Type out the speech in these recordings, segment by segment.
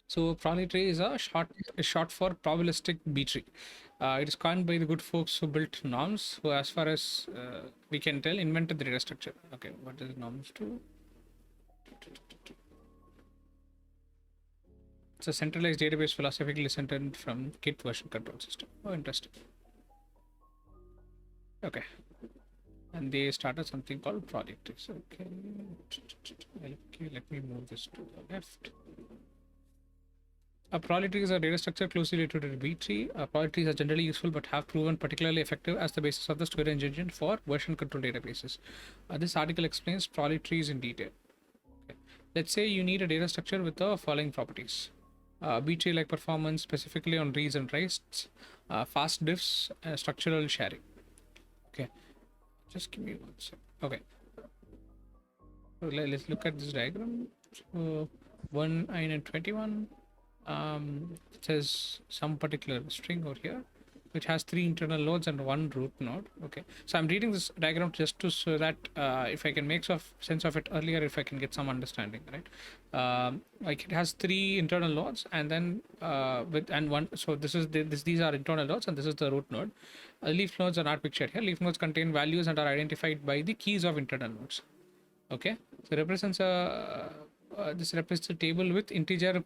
So Prolly Tree is a short for probabilistic B-tree. It is coined by the good folks who built norms, who, as far as we can tell, invented the data structure. Okay, what does norms do? It's a centralized database philosophically centered from Git version control system. Oh, interesting. Okay, and they started something called Prolly Trees. Okay, let me move this to the left. A Prolly tree is a data structure closely related to a B tree. Prolly trees are generally useful but have proven particularly effective as the basis of the storage engine for version control databases. This article explains Prolly trees in detail. Okay. Let's say you need a data structure with the following properties. B tree like performance, specifically on reads and writes, fast diffs, structural sharing. Okay, just give me one sec. Okay, so let's look at this diagram. So 1, 9, and 21. It says some particular string over here which has 3 internal nodes and 1 root node. Okay, so I'm reading this diagram just to so that if I can make sense of it earlier, if I can get some understanding, right? Like it has 3 internal nodes and then with and one. So these are internal nodes and this is the root node. Leaf nodes are not pictured here. Leaf nodes contain values and are identified by the keys of internal nodes. Okay, so represents a this represents a table with integer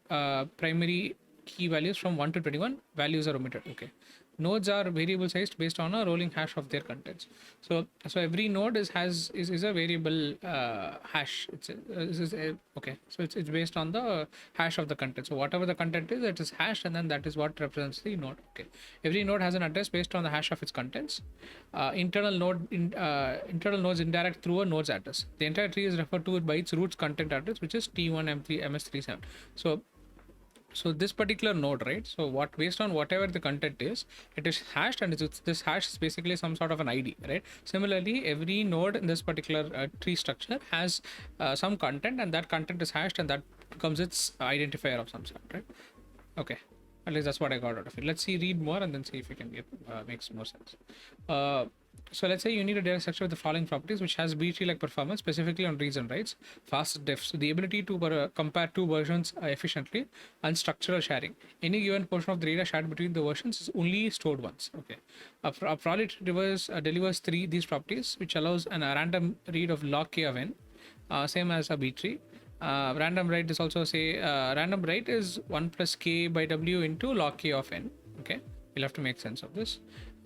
primary key values from 1 to 21. Values are omitted. Okay, nodes are variable sized based on a rolling hash of their contents. So every node is a variable hash. Okay, so it's based on the hash of the content. So whatever the content is, it is hashed, and then that is what represents the node. Okay, every node has an address based on the hash of its contents. Internal nodes indirect through a node's address. The entire tree is referred to by its root's content address, which is T1 M3 MS37. So this particular node, right? So what based on whatever the content is, it is hashed, and this hash is basically some sort of an ID, right? Similarly, every node in this particular tree structure has some content, and that content is hashed, and that becomes its identifier of some sort, right? Okay, at least that's what I got out of it. Let's see, read more, and then see if we can get makes more sense. So let's say you need a data structure with the following properties, which has B-tree like performance, specifically on reads and writes, fast diffs, so the ability to compare two versions efficiently, and structural sharing. Any given portion of the data shared between the versions is only stored once. Okay, a Prolly delivers these properties, which allows a random read of log k of n, same as a B-tree. Random write is also random write is 1 plus k by w into log k of n. Okay, we'll have to make sense of this.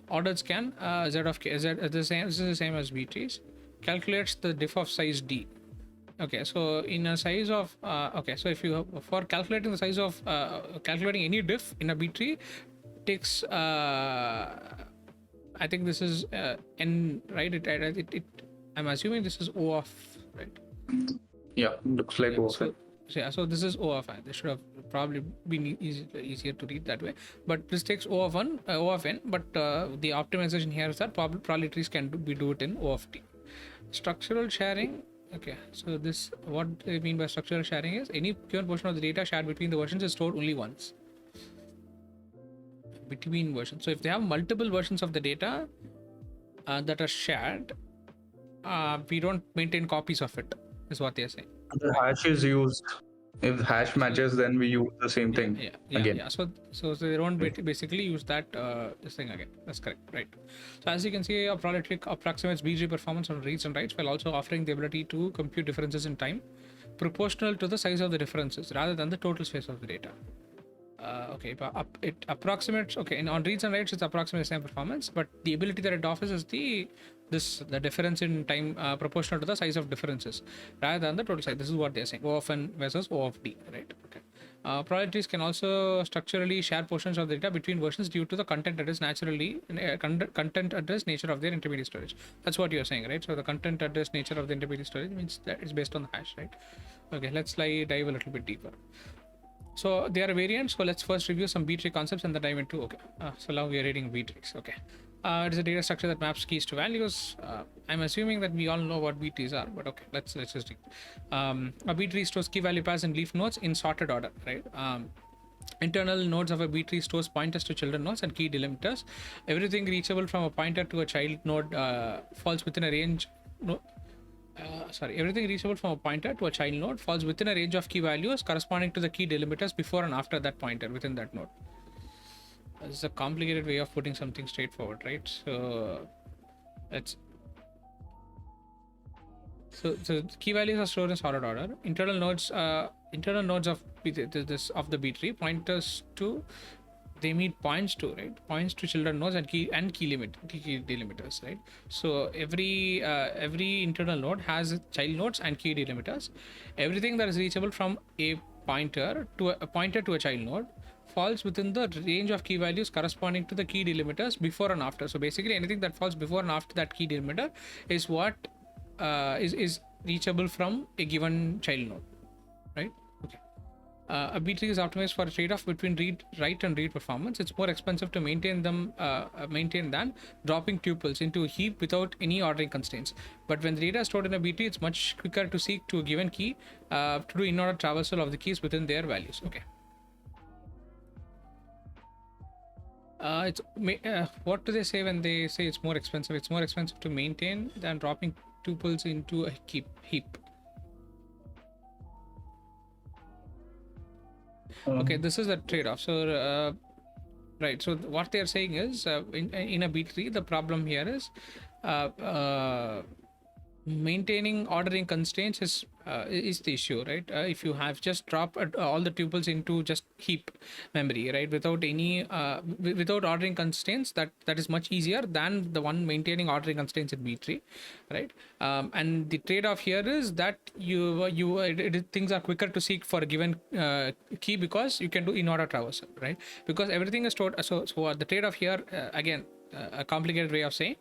Ordered scan z of k, z the same. This is the same as B-trees. Calculates the diff of size d. Okay, so in a size of okay, so if you for calculating the size of calculating any diff in a B-tree takes I think this is n, right? I'm assuming this is O of, right? Yeah, looks like so this is O of n. This should have probably been easier to read that way. But this takes O of n. But the optimization here is that Prolly trees can do it in O of t. Structural sharing. Okay, so this what they mean by structural sharing is any given portion of the data shared between the versions is stored only once. Between versions. So if they have multiple versions of the data that are shared, we don't maintain copies of it, is what they're saying. The hash is used. If hash matches, then we use the same thing again. Yeah. So they don't basically use that this thing again. That's correct, right? So as you can see, a Prolly tree approximates B-tree performance on reads and writes while also offering the ability to compute differences in time proportional to the size of the differences rather than the total space of the data. Okay, but it approximates. Okay, on reads and writes, it's approximately the same performance, but the ability that it offers is the difference in time proportional to the size of differences rather than the total size. This is what they're saying: O of n versus O of d, right? Okay. Prolly trees can also structurally share portions of the data between versions due to the content address content address nature of their intermediate storage. That's what you're saying, right? So the content address nature of the intermediate storage means that it's based on the hash, right? Okay, let's dive a little bit deeper. So they are variants. So let's first review some B-tree concepts and then dive into. Okay, so now we are reading B-trees. Okay, it is a data structure that maps keys to values. I'm assuming that we all know what B-trees are, but okay, let's just read. A B-tree stores key value pairs and leaf nodes in sorted order, right? Internal nodes of a B-tree stores pointers to children nodes and key delimiters. Everything reachable from a pointer to a child node falls within a range. Everything reachable from a pointer to a child node falls within a range of key values corresponding to the key delimiters before and after that pointer within that node. This is a complicated way of putting something straightforward, right? Let's so key values are stored in sorted order. Internal nodes of this of the B tree pointers to, they meet points to, right? Points to children nodes and key delimiters, right? So every internal node has child nodes and key delimiters. Everything that is reachable from a pointer to a child node falls within the range of key values corresponding to the key delimiters before and after. So basically anything that falls before and after that key delimiter is what is reachable from a given child node, right? Okay. A B-tree is optimized for a trade-off between write and read performance. It's more expensive to maintain than dropping tuples into a heap without any ordering constraints. But when the data is stored in a B-tree, it's much quicker to seek to a given key to do in-order traversal of the keys within their values. Okay. What do they say when they say it's more expensive? It's more expensive to maintain than dropping tuples into a heap. Okay, this is a trade-off. So right, so what they're saying is in a B-tree, the problem here is maintaining ordering constraints is the issue, right? If you have just dropped all the tuples into just heap memory, right, without any without ordering constraints, that is much easier than the one maintaining ordering constraints in B-tree, right? And the trade-off here is that things are quicker to seek for a given key because you can do in order traversal, right? Because everything is stored. So the trade-off here again, a complicated way of saying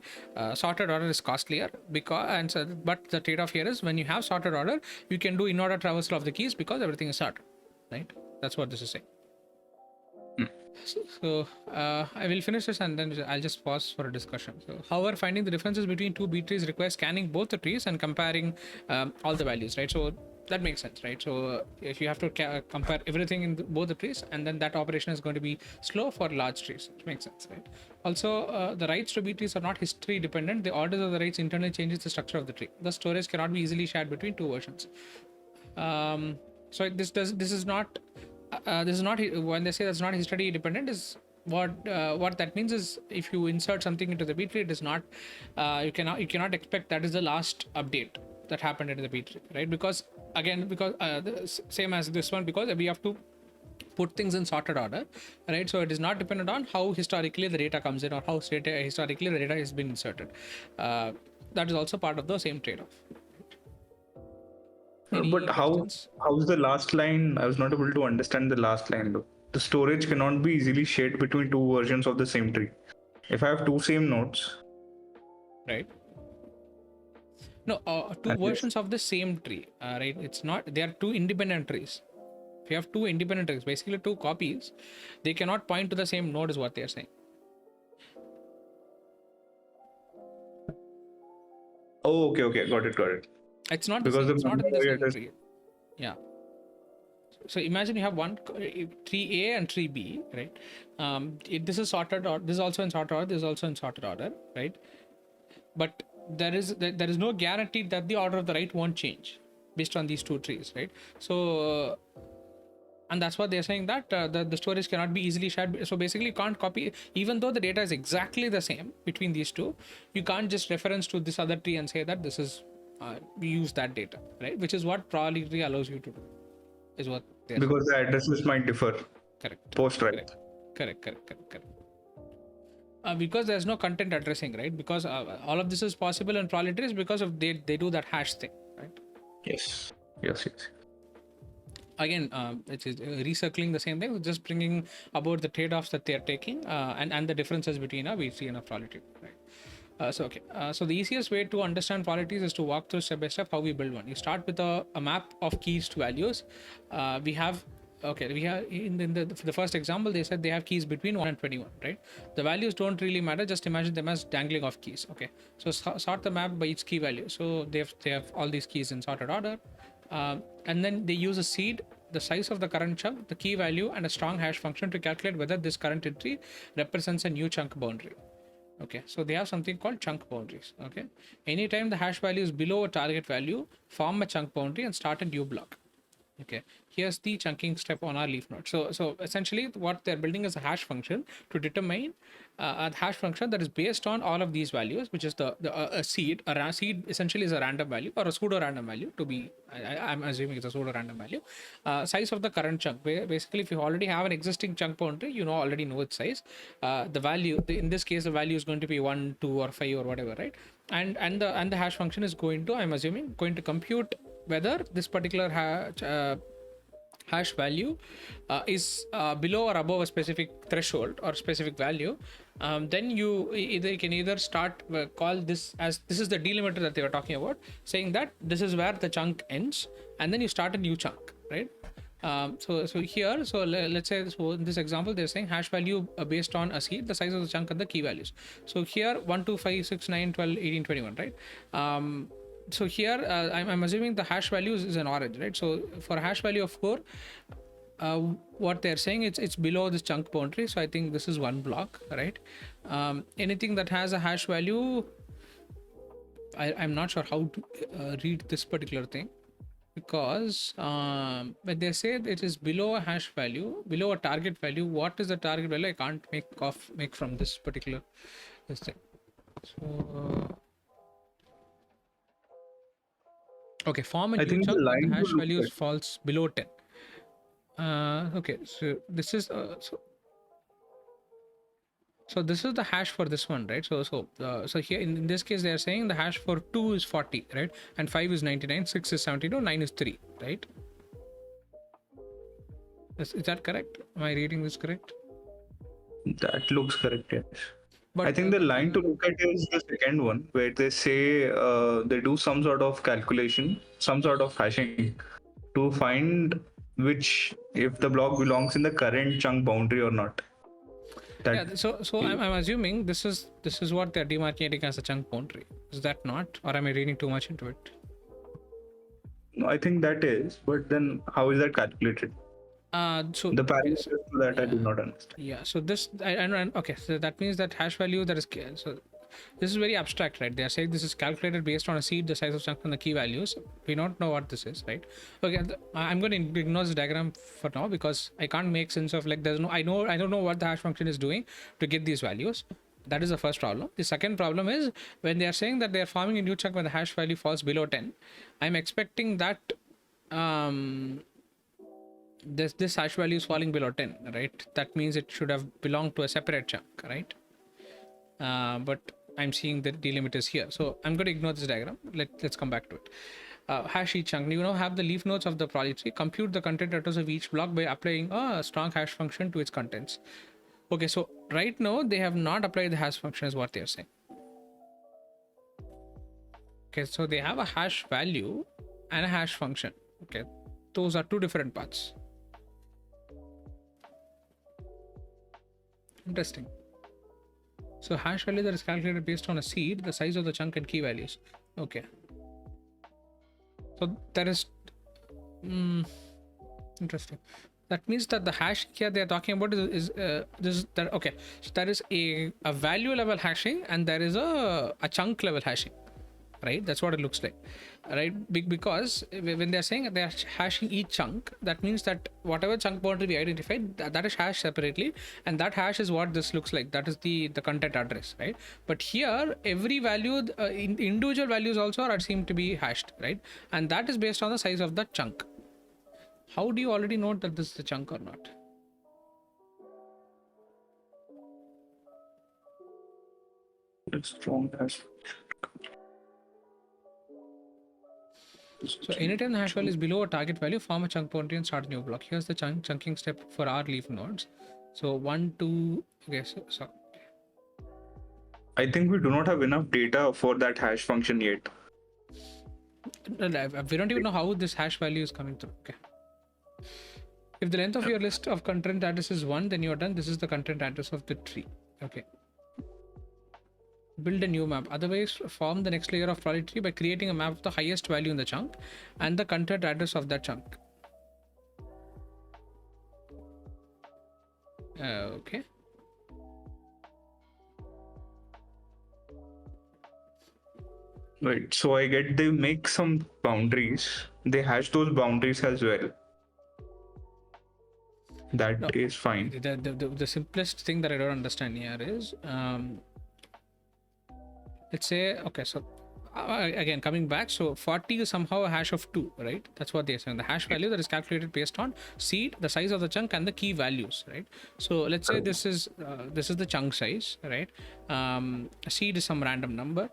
sorted order is costlier but the trade-off here is when you have sorted order, you can do in-order traversal of the keys because everything is sorted, right? That's what this is saying. So I will finish this and then I'll just pause for a discussion. So, however, finding the differences between two B trees requires scanning both the trees and comparing all the values, right? So that makes sense, right? So if you have to compare everything in both the trees, and then that operation is going to be slow for large trees. It makes sense, right? Also, the writes to B trees are not history dependent. The orders of the writes internally changes the structure of the tree. The storage cannot be easily shared between two versions. So this is not when they say that's not history dependent is what that means is if you insert something into the B tree, it is not you cannot expect that is the last update that happened into the B tree, right? Because same as this one, because we have to put things in sorted order, right? So it is not dependent on how historically the data comes in or how historically the data has been inserted. That is also part of the same trade-off. But how's the last line? I was not able to understand the last line though. The storage cannot be easily shared between two versions of the same tree. If I have two same nodes, right? No, two versions of the same tree, right? It's not. They are two independent trees. If you have two independent trees, basically two copies, they cannot point to the same node, is what they are saying. Oh, okay, got it. It's not because it's not in the same tree. Yeah. So imagine you have one tree A and tree B, right? This is sorted order. This is also in sorted order. This is also in sorted order, right? But there is no guarantee that the order of the write won't change based on these two trees, right? So and that's what they're saying, that the storage cannot be easily shared. So basically you can't copy, even though the data is exactly the same between these two, you can't just reference to this other tree and say that this is we use that data, right? Which is what Prolly Tree allows you to do, is what they're because saying. The addresses might differ. Correct. Post write. Correct. Because there's no content addressing, right? Because all of this is possible in Prolly Trees because of they do that hash thing, right? Yes. Again, it is recircling the same thing, just bringing about the trade-offs that they're taking and the differences between a VC and a Prolly Tree, right? So the easiest way to understand Prolly Trees is to walk through step by step how we build one. You start with a map of keys to values. We have in the first example, they said they have keys between 1 and 21, right? The values don't really matter. Just imagine them as dangling of keys. Okay, so sort the map by each key value. So they have all these keys in sorted order. And then they use a seed, the size of the current chunk, the key value, and a strong hash function to calculate whether this current entry represents a new chunk boundary. Okay, so they have something called chunk boundaries. Okay, anytime the hash value is below a target value, form a chunk boundary and start a new block. Okay, here's the chunking step on our leaf node. So essentially what they're building is a hash function to determine a hash function that is based on all of these values, which is a seed. Seed essentially is a random value or a pseudo random value, to be I'm assuming it's a pseudo random value. Size of the current chunk. Basically, if you already have an existing chunk boundary, you already know its size. The value, in this case, the value is going to be 1, 2, or 5 or whatever, right? And the hash function is going to, I'm assuming, going to compute whether this particular hash value is below or above a specific threshold or specific value. Then you can either start call this as, this is the delimiter that they were talking about, saying that this is where the chunk ends, and then you start a new chunk, right? So here, so let's say, so in this example they're saying hash value based on a seed, the size of the chunk, and the key values. So here 1, 2, 5, 6, 9, 12, 18, 21, right? So here I'm assuming the hash value is an orange, right? So for a hash value of 4, what they're saying, it's below this chunk boundary, so I think this is one block, right? Anything that has a hash value, I'm not sure how to read this particular thing, because when they say it is below a hash value, below a target value, what is the target value? I can't make from this particular this thing. So okay, form a I new think the chunk when the line to hash look values at. falls below 10. Okay, so this is so this is the hash for this one, right? So here in this case they are saying the hash for 2 is 40, right? And 5 is 99, 6 is 72, 9 is 3, right? Is that correct? Am I reading this correct? That looks correct, yes. I But think the line to look at is the second one, where they say they do some sort of calculation, some sort of hashing to find which, if the block belongs in the current chunk boundary or not. That yeah, so I'm assuming this is what they're demarcating as a chunk boundary. Is that not, or am I reading too much into it? no, I think that is, but then how is that calculated? So The okay, so parameters to that I do yeah, not understand. yeah. So this I okay. So that means that hash value that is so this is very abstract, right? They are saying this is calculated based on a seed, the size of chunk, and the key values. We don't know what this is, right? Okay, I'm going to ignore this diagram for now because I can't make sense of, like, there's no, I don't know what the hash function is doing to get these values. That is the first problem. The second problem is when they are saying that they are forming a new chunk when the hash value falls below 10. I'm expecting that um this hash value is falling below 10, right? That means it should have belonged to a separate chunk, right? But I'm seeing the delimiters here, so I'm going to ignore this diagram. Let's come back to it. Hash each chunk, have the leaf nodes of the Prolly tree, compute the content address of each block by applying a strong hash function to its contents. Okay, so right now they have not applied the hash function, is what they're saying. Okay, so they have a hash value and a hash function. Okay, those are two different parts. Interesting. So hash value that is calculated based on a seed, the size of the chunk, and key values. Okay. So that is interesting. That means that the hash here they are talking about is this that okay. So there is a value level hashing and there is a chunk level hashing, right? That's what it looks like, right? Because when they're saying they're hashing each chunk, that means that whatever chunk boundary we identified, that is hashed separately, and that hash is what this looks like. That is the content address, right? But here every value, individual values also are seem to be hashed, right? And that is based on the size of the chunk. How do you already know that this is the chunk or not? It's strong hash. So anytime the hash value is below a target value, form a chunk boundary and start a new block. Here's the chunking step for our leaf nodes. So 1, 2, okay, so I think we do not have enough data for that hash function yet. we don't even know how this hash value is coming through. Okay. If the length of your list of content address is 1, then you're done. This is the content address of the tree. Okay. Build a new map. Otherwise, form the next layer of Prolly tree by creating a map of the highest value in the chunk and the content address of that chunk. Okay. Right. So I get they make some boundaries. They hash those boundaries as well. That No, is fine. the simplest thing that I don't understand here is, let's say, okay, so again coming back, so 40 is somehow a hash of 2, right? That's what they're saying. The hash value that is calculated based on seed, the size of the chunk, and the key values, right? So let's say this is the chunk size, right? Seed is some random number,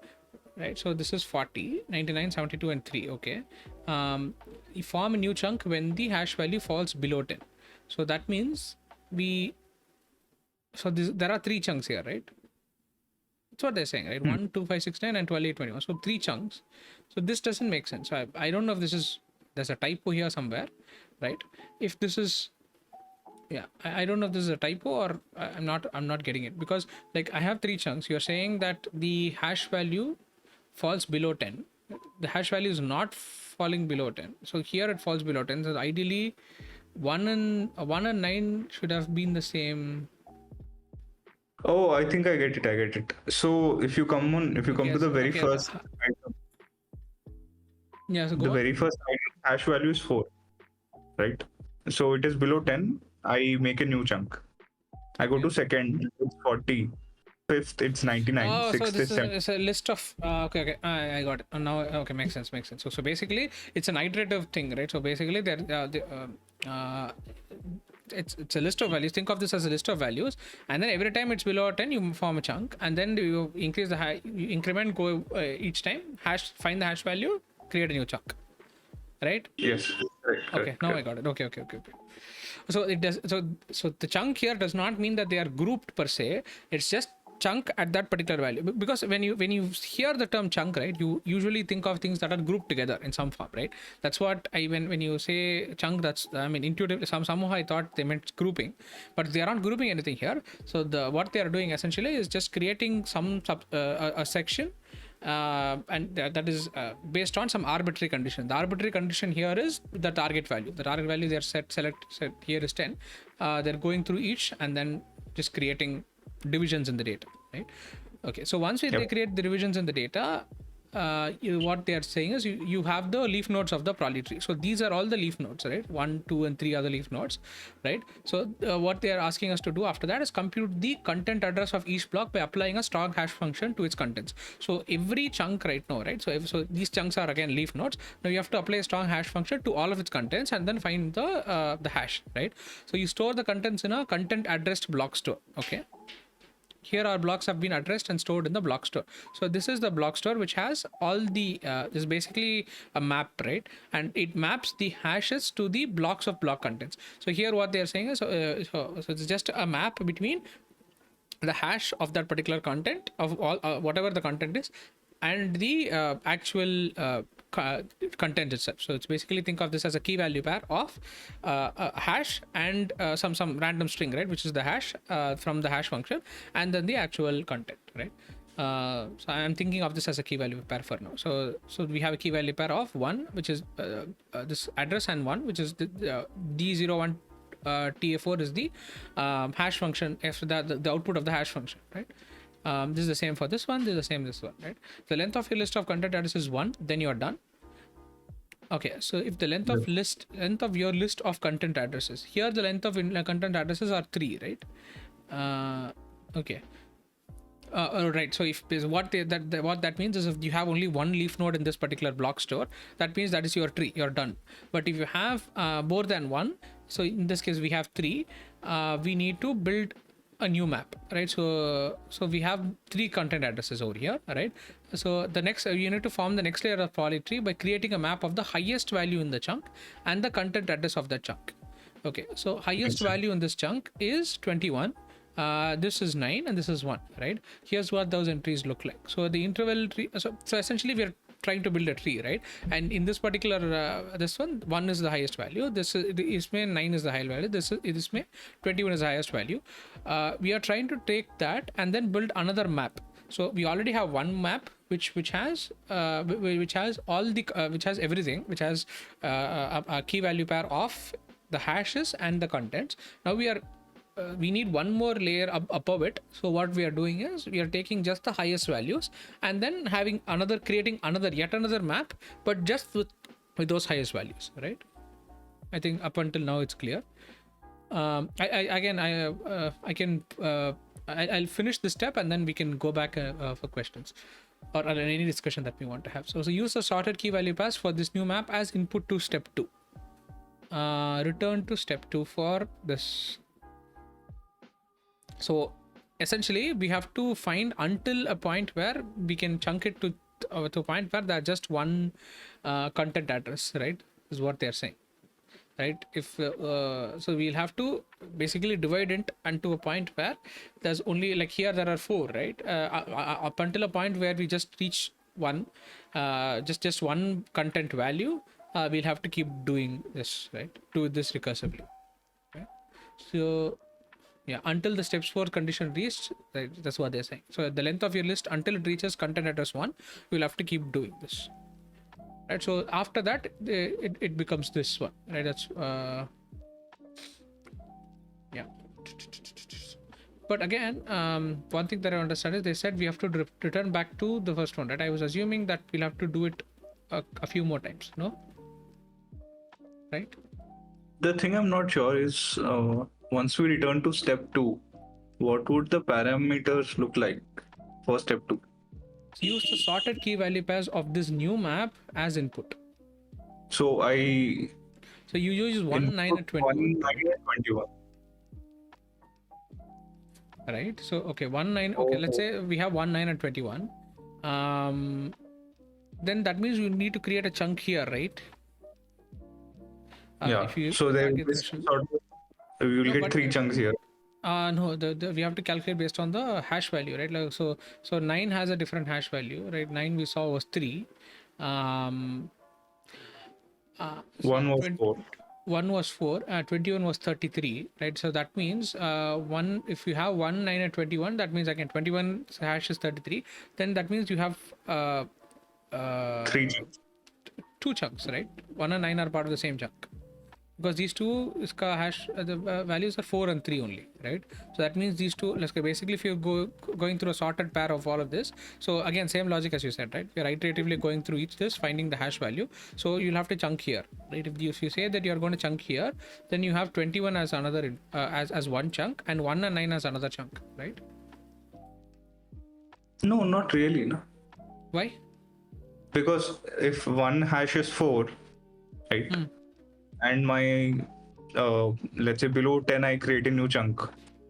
right? So this is 40, 99, 72, and 3. Okay. You form a new chunk when the hash value falls below 10. So that means there are 3 chunks here, right? That's what they're saying, right? 1, 2, 5, 6, 9, and 12, 8, 21. So 3 chunks. So this doesn't make sense. So I don't know if there's a typo here somewhere, right? If this is, yeah, I don't know if this is a typo or I'm not getting it, because like I have 3 chunks. You're saying that the hash value falls below 10. The hash value is not falling below 10. So here it falls below 10. So ideally 1 and 9 should have been the same. Oh, I think I get it. I get it. So if you come to the very Okay, first item, yeah, so the go on. very first item hash value is 4, right? So it is below 10. I make a new chunk. I go to second, it's 40. Fifth, it's 99. Oh, so Sixth this is is 7. it's a list of okay, I got it. Now, okay, makes sense, makes sense. So basically, it's an iterative thing, right? So basically, it's a list of values. Think of this as a list of values, and then every time it's below 10, you form a chunk, and then you increase you increment, go each time, find the hash value, create a new chunk, right? Yes. Correct, Okay, correct, now I correct. got it. Okay. So it does. So the chunk here does not mean that they are grouped per se. It's just chunk at that particular value. Because when you hear the term chunk, right, you usually think of things that are grouped together in some form, right? That's what I when you say chunk, that's, I mean, intuitively somehow I thought they meant grouping, but they are not grouping anything here. So what they are doing essentially is just creating a section, and that is based on some arbitrary condition. The arbitrary condition here is the target value. The target value they are set here is 10. They're going through each and then just creating divisions in the data, right? Okay, so once they create the divisions in the data, what they are saying is you have the leaf nodes of the Prolly tree. So these are all the leaf nodes, right? 1, 2, and 3 are the leaf nodes, right? So what they are asking us to do after that is compute the content address of each block by applying a strong hash function to its contents. So every chunk right now, right? So these chunks are again leaf nodes. Now you have to apply a strong hash function to all of its contents and then find the hash, right? So you store the contents in a content addressed block store. Okay, here our blocks have been addressed and stored in the block store. So this is the block store, which has all the this is basically a map, right? And it maps the hashes to the blocks of block contents. So here what they are saying is, so it's just a map between the hash of that particular content of all whatever the content is, and the actual content itself. So it's basically, think of this as a key value pair of a hash and some random string, right, which is the hash from the hash function, and then the actual content, right? So I'm thinking of this as a key value pair for now. So we have a key value pair of 1, which is this address, and 1, which is the D01 TA4 is the hash function, after that the output of the hash function, right? This is the same for this one, this is the same this one, right? The length of your list of content address is 1, then you're done. Okay, so if the length of your list of content addresses, here the length of content addresses are 3, right? Okay. Right. So if what that means is, if you have only one leaf node in this particular block store, that means that is your tree. You're done. But if you have more than one, so in this case we have 3, we need to build a new map, right? So we have 3 content addresses over here, right? So the next you need to form the next layer of Prolly tree by creating a map of the highest value in the chunk and the content address of that chunk. Okay, so highest value in this chunk is 21. This is 9 and this is 1, right? Here's what those entries look like. So the interval tree, so essentially we are trying to build a tree, right? And in this particular this one is the highest value, this is 9 is the high value, this may 21 is the highest value. We are trying to take that and then build another map. So we already have one map which has all the which has everything, which has a key value pair of the hashes and the contents. Now we are we need one more layer above it. So what we are doing is we are taking just the highest values and then having creating yet another map, but just with those highest values, right? I think up until now it's clear. I'll finish this step and then we can go back for questions or any discussion that we want to have. So use the sorted key value pass for this new map as input to step 2. Return to step 2 for this. So essentially we have to find until a point where we can chunk it to a point where there's just one content address, right? Is what they're saying, right? If so we'll have to basically divide it unto a point where there's only, like here there are 4, right? Up until a point where we just reach one, just one content value, we'll have to keep doing this, right? Do this recursively, right? So yeah, until the steps 4 condition reached, right, that's what they're saying. So the length of your list until it reaches content address 1, you'll have to keep doing this, right? So after that it becomes this one, right? That's yeah. But again, one thing that I understand is they said we have to return back to the first one, right? I was assuming that we'll have to do it a few more times, no? Right? The thing I'm not sure is once we return to step 2, what would the parameters look like for step 2? So use the sorted key value pairs of this new map as input. So So you use 1, 9, and 21. 1, 9, and 21. Right? So okay, 1, 9. Okay, let's say we have 1, 9, and 21. Then that means you need to create a chunk here, right? Yeah. So then we will get 3 chunks here. No, we have to calculate based on the hash value, right? Like, so 9 has a different hash value, right? 9 we saw was 3. 1 was 4. 1 was 4. 21 was 33, right? So that means if you have 1, 9, and 21, that means again 21 hash is 33. Then that means you have 3 chunks. 2 chunks, right? 1 and 9 are part of the same chunk. Because these two hash the values are 4 and 3 only, right? So that means these two, let's say basically if you're going through a sorted pair of all of this, so again same logic as you said, right? You're iteratively going through each this, finding the hash value. So you'll have to chunk here, right? If you say that you're going to chunk here, then you have 21 as another as one chunk and 1 and 9 as another chunk, right? No, not really, no. Why? Because if one hash is 4, right? And my let's say below 10 I create a new chunk,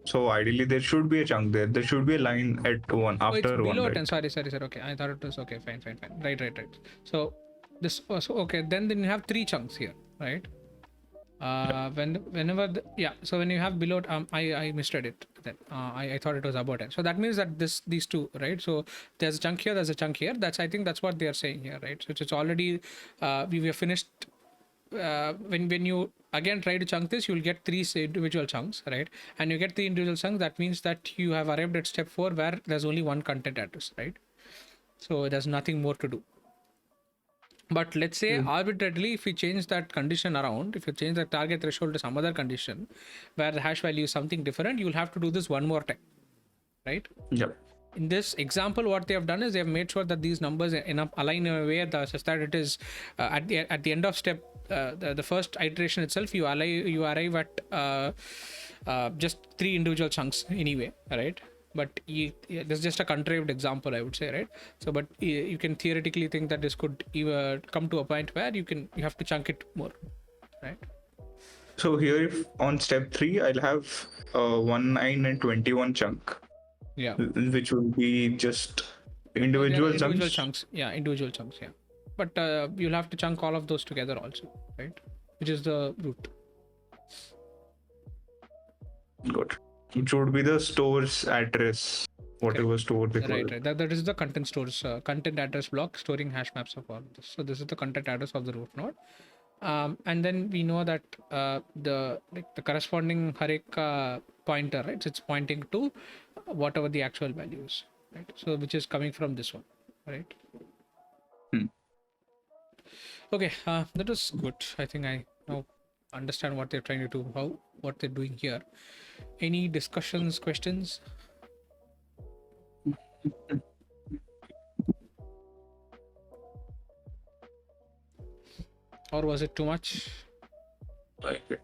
so ideally there should be a chunk there should be a line at 1 after it's below 1, 10, right? sorry, okay, I thought it was okay, fine, right. So this so okay, then you have 3 chunks here, right? Whenever so when you have below, I misread it then. I thought it was above 10, so that means that these two, right? So there's a chunk here, there's a chunk here. I think that's what they are saying here, right? So it's already we have finished. When you again try to chunk this, you'll get 3 individual chunks, right? And you get 3 individual chunks, that means that you have arrived at step 4 where there's only one content address, right? So there's nothing more to do. But let's say arbitrarily, if we change that condition around, if you change the target threshold to some other condition where the hash value is something different, you'll have to do this one more time, right? Yep. In this example, what they have done is they have made sure that these numbers align in a way such that it is at the end of step the first iteration itself, you arrive at just 3 individual chunks anyway, right? But this is just a contrived example, I would say, right? So but you can theoretically think that this could even come to a point where you have to chunk it more, right? So here, if on step 3 I'll have 1, 9, and 21 chunk, which will be just individual chunks. Individual chunks, but you'll have to chunk all of those together also, right? Which is the root. Good. Which would be the store's address, whatever store they call it. Right. That is the content stores, content address block storing hash maps of all of this. So this is the content address of the root node. And then we know that the corresponding Hareka pointer, right? So it's pointing to whatever the actual value is, right? So which is coming from this one, right? Okay, that was good. I think I now understand what they're trying to do, what they're doing here. Any discussions, questions? Or was it too much? Like it.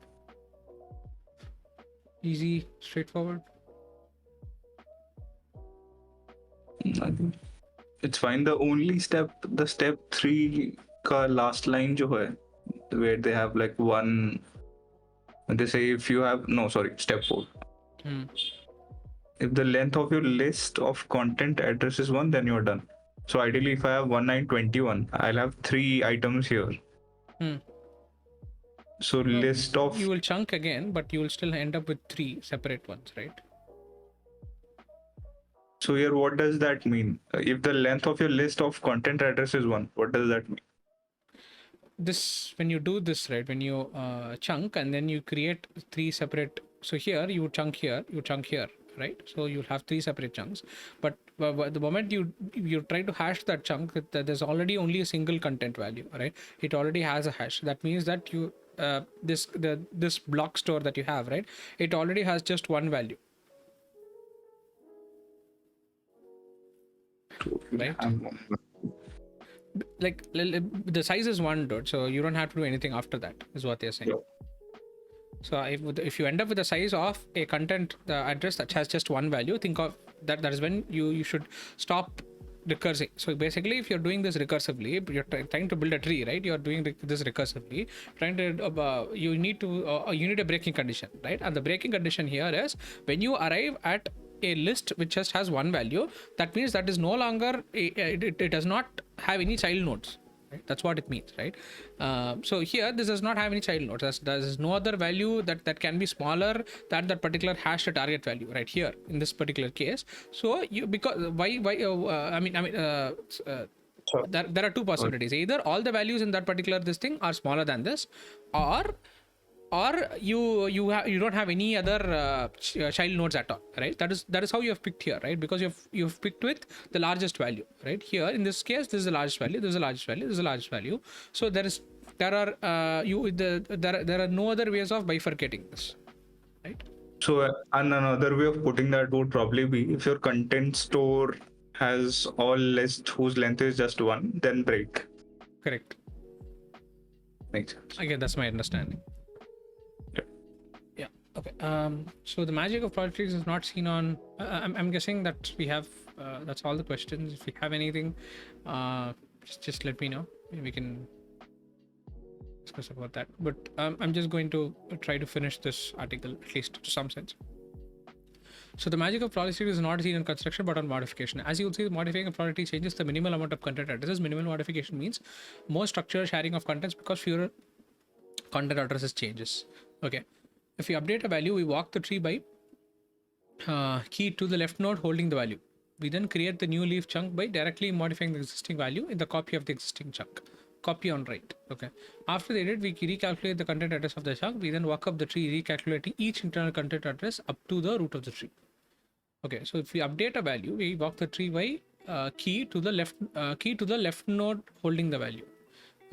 Easy, straightforward? Nothing. It's fine. The only step, the step 3 का last line जो है, where they have like one, they say if you have, no, sorry, step 4. Hmm. If the length of your list of content address is 1, then you're done. So ideally, if I have 1921, I'll have 3 items here. Hmm. So list of, You will chunk again, but you will still end up with 3 separate ones, right? so here, what does that mean? If the length of your list of content address is 1, what does that mean? This, when you do this, right, when you chunk and then you create 3 separate, so here you chunk here, you chunk here, right? So you'll have 3 separate chunks, but the moment you try to hash that chunk, there's already only a single content value, right? It already has a hash. That means that you this block store that you have, right, it already has just one value, right? Like the size is 1 dot, so you don't have to do anything after that, is what they're saying. So if you end up with the size of a content address that has just one value, think of that is when you should stop recursing. So basically, if you're doing this recursively, you're trying to build a tree, right? You're doing this recursively, trying to you need a breaking condition, right? And the breaking condition here is when you arrive at a list which just has one value, that means that is no longer it does not have any child nodes. Right? That's what it means, right? So here this does not have any child nodes. There's no other value that can be smaller than that particular hash target value right here in this particular case. So you, because why there are 2 possibilities. Either all the values in that particular this thing are smaller than this, or you don't have any other child nodes at all, right? That is how you have picked here, right? Because you've picked with the largest value, right? Here in this case, this is the largest value, this is the largest value, this is the largest value. So there are no other ways of bifurcating this, right? So and another way of putting that would probably be if your content store has all list whose length is just 1, then break. Correct. Makes sense. Again, that's my understanding. Yeah. Okay. So the magic of Prolly Trees is not seen on. I'm guessing that we have. That's all the questions. If you have anything, just let me know. Maybe we can discuss about that. But I'm just going to try to finish this article at least to some sense. So the magic of Prolly Trees is not seen in construction but on modification. As you will see, modifying a Prolly Tree changes the minimal amount of content addresses. Minimal modification means more structural sharing of contents because fewer content addresses changes. Okay. If we update a value, we walk the tree by key to the left node holding the value. We then create the new leaf chunk by directly modifying the existing value in the copy of the existing chunk. Copy on right. Okay. After the edit, we recalculate the content address of the chunk. We then walk up the tree, recalculating each internal content address up to the root of the tree. Okay. So if we update a value, we walk the tree by key to the left node holding the value.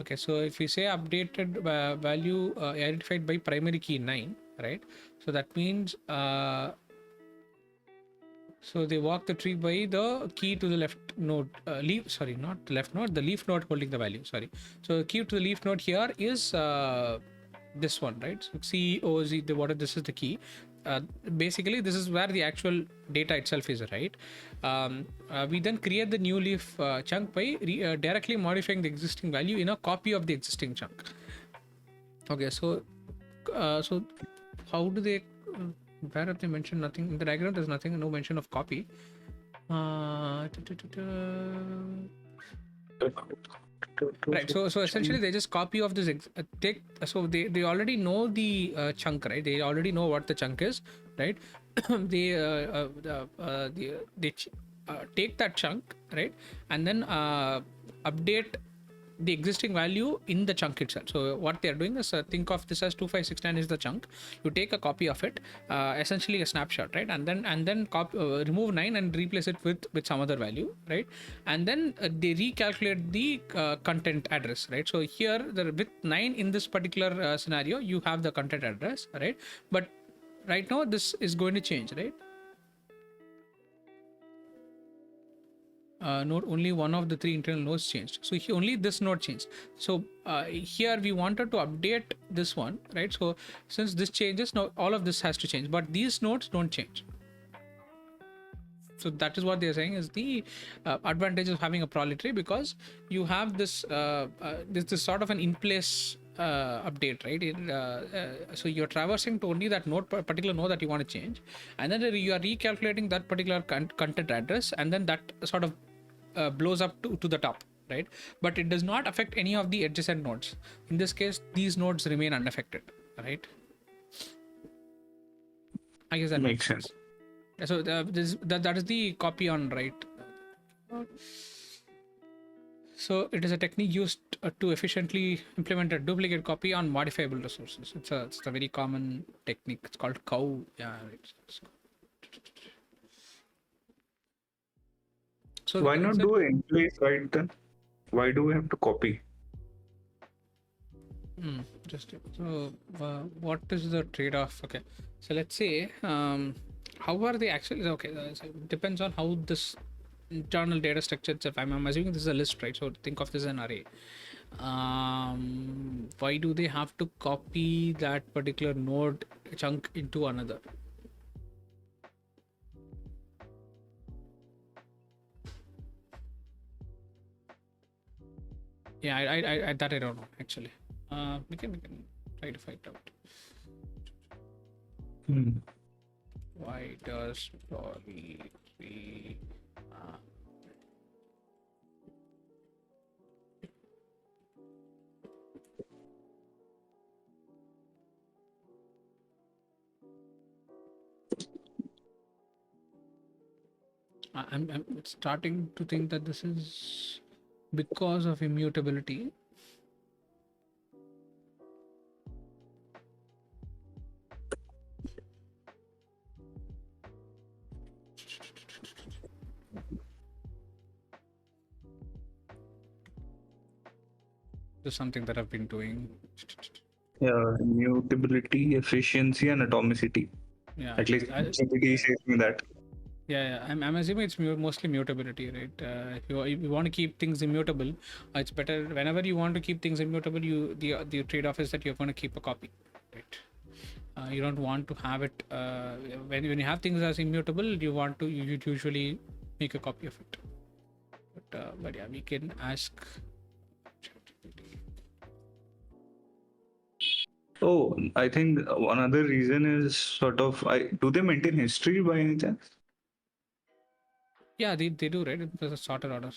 Okay. So if we say updated value identified by primary key 9, right? So that means so they walk the tree by the key to the left node leaf, sorry, not the left node, the leaf node holding the value, sorry. So the key to the leaf node here is this one, right? So COZ, this is the key. Basically this is where the actual data itself is, right? We then create the new leaf chunk by directly modifying the existing value in a copy of the existing chunk. Okay, so how do they where have they mentioned nothing in the diagram? There's nothing, no mention of copy. Right, so essentially they just copy of this so they already know the chunk, right? They already know what the chunk is, right? They take that chunk, right, and then update the existing value in the chunk itself. So what they're doing is, think of this as 2569 is the chunk. You take a copy of it, essentially a snapshot, right? And then remove 9 and replace it with some other value, right? And then they recalculate the content address, right? So here with 9 in this particular scenario, you have the content address, right? But right now this is going to change, right? Node, only one of the 3 internal nodes changed, so only this node changed. So here we wanted to update this one, right? So since this changes, now all of this has to change, but these nodes don't change. So that is what they're saying is the advantage of having a Prolly tree, because you have this this sort of an in place update, right? So you're traversing to only that node, particular node that you want to change, and then you are recalculating that particular content address, and then that sort of blows up to the top, right? But it does not affect any of the adjacent nodes. In this case, these nodes remain unaffected, right? I guess that Makes sense. So that is the copy on right. So it is a technique used to efficiently implement a duplicate copy on modifiable resources. It's a very common technique. It's called cow. Yeah. So why not do it in place, right? Then why do we have to copy? Just so what is the trade-off? Okay, so let's say how are they actually? Okay, so it depends on how this internal data structure itself. I'm assuming this is a list, right? So think of this as an array. Why do they have to copy that particular node chunk into another? Yeah, I that I don't know actually. We can try to find out. Why does Prolly Tree I'm starting to think that this is because of immutability. This is something that I've been doing. Yeah, immutability, efficiency, and atomicity. Yeah, at least GPT says me that. Yeah, I'm assuming it's mostly mutability, right? If you want to keep things immutable, it's better whenever you want to keep things immutable. The trade-off is that you're going to keep a copy, right? You don't want to have it when you have things as immutable. You usually make a copy of it. But yeah, we can ask. Oh, I think one other reason is sort of do they maintain history by any chance? Yeah, they do, right? It's a sorted order.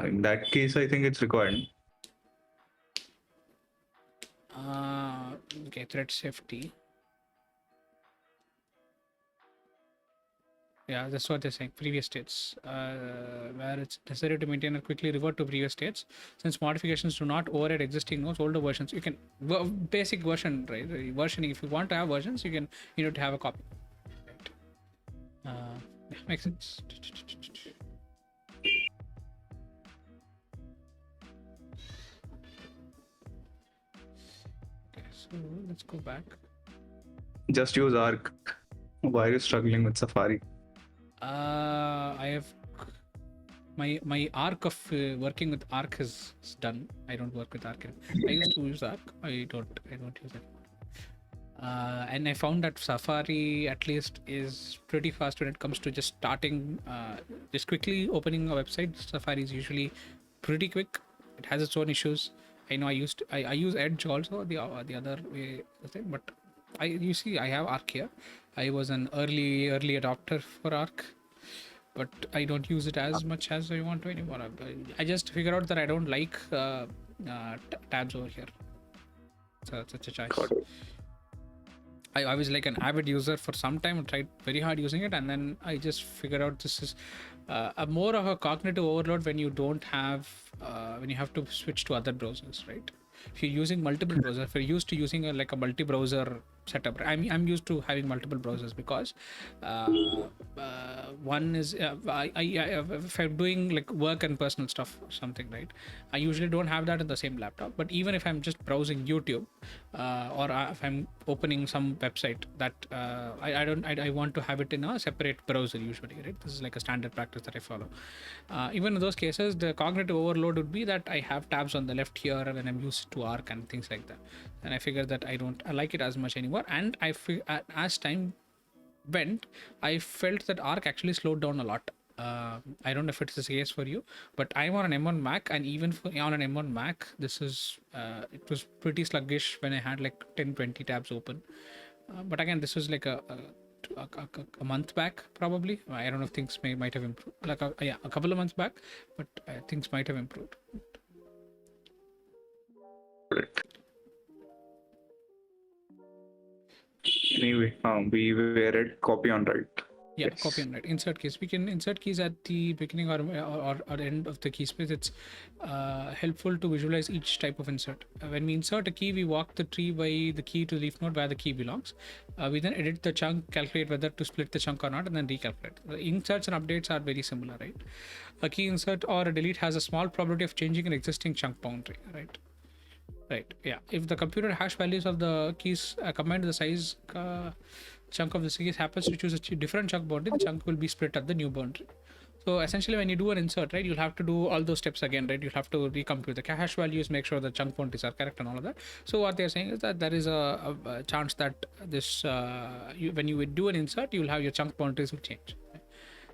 In that case, I think it's required. Okay, thread safety. Yeah, that's what they're saying. Previous states, where it's necessary to maintain and quickly revert to previous states. Since modifications do not override existing nodes, older versions, you can basic version, right? Versioning. If you want to have versions, you need to have a copy. Right. Yeah, makes sense. Okay, so let's go back. Just use Arc. Why are you struggling with Safari? I have my arc of working with Arc is done. I don't work with Arc. I used to use Arc. I don't use it. And I found that Safari at least is pretty fast when it comes to just starting, just quickly opening a website. Safari is usually pretty quick. It has its own issues. I know I use Edge also, the other way, but you see I have Arc here. I was an early adopter for Arc, but I don't use it as much as I want to anymore. I just figure out that I don't like tabs over here. So it's such a choice. I was like an avid user for some time, tried very hard using it, and then I just figured out this is a more of a cognitive overload when you don't have when you have to switch to other browsers, right? If you're using multiple browsers, if you're used to using like a multi-browser setup, I'm used to having multiple browsers because one is if I'm doing like work and personal stuff or something, right? I usually don't have that in the same laptop. But even if I'm just browsing YouTube, or if I'm opening some website that I want to have it in a separate browser usually, right? This is like a standard practice that I follow. Even in those cases, the cognitive overload would be that I have tabs on the left here and then I'm used to arc and things like that, and I figure that I like it as much anymore. And as time went, I felt that arc actually slowed down a lot. I don't know if it's the case for you, but I'm on an M1 Mac, and even on an M1 Mac, this is it was pretty sluggish when I had like 10-20 tabs open. But again, this was like a month back, probably. I don't know if things might have improved, like a couple of months back, but things might have improved. Anyway, we were at copy on right. Yeah, Yes. copy and write. Insert keys. We can insert keys at the beginning or end of the key space. It's helpful to visualize each type of insert. When we insert a key, we walk the tree by the key to the leaf node where the key belongs. We then edit the chunk, calculate whether to split the chunk or not, and then recalculate. The inserts and updates are very similar, right? A key insert or a delete has a small probability of changing an existing chunk boundary, right? Right. Yeah. If the computer hash values of the keys combined to the size chunk of the keys happens to choose a different chunk boundary, the chunk will be split at the new boundary. So essentially, when you do an insert, right, you'll have to do all those steps again, right? You'll have to recompute the hash values, make sure the chunk boundaries are correct, and all of that. So what they're saying is that there is a chance that this when you would do an insert, you'll have your chunk boundaries will change.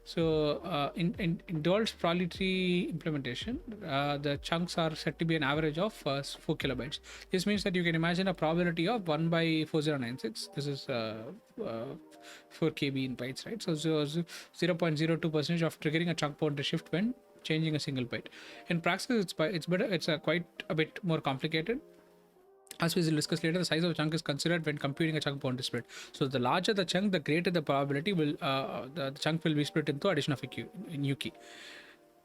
So in Dole's Prolly Tree implementation, the chunks are set to be an average of 4 kilobytes. This means that you can imagine a probability of 1 by 4096. This is 4 KB in bytes, right? So 0.02% of triggering a chunk boundary shift when changing a single byte. In practice, it's better. It's quite a bit more complicated. As we will discuss later, the size of a chunk is considered when computing a chunk boundary split. So the larger the chunk, the greater the probability will the chunk will be split into addition of a new key.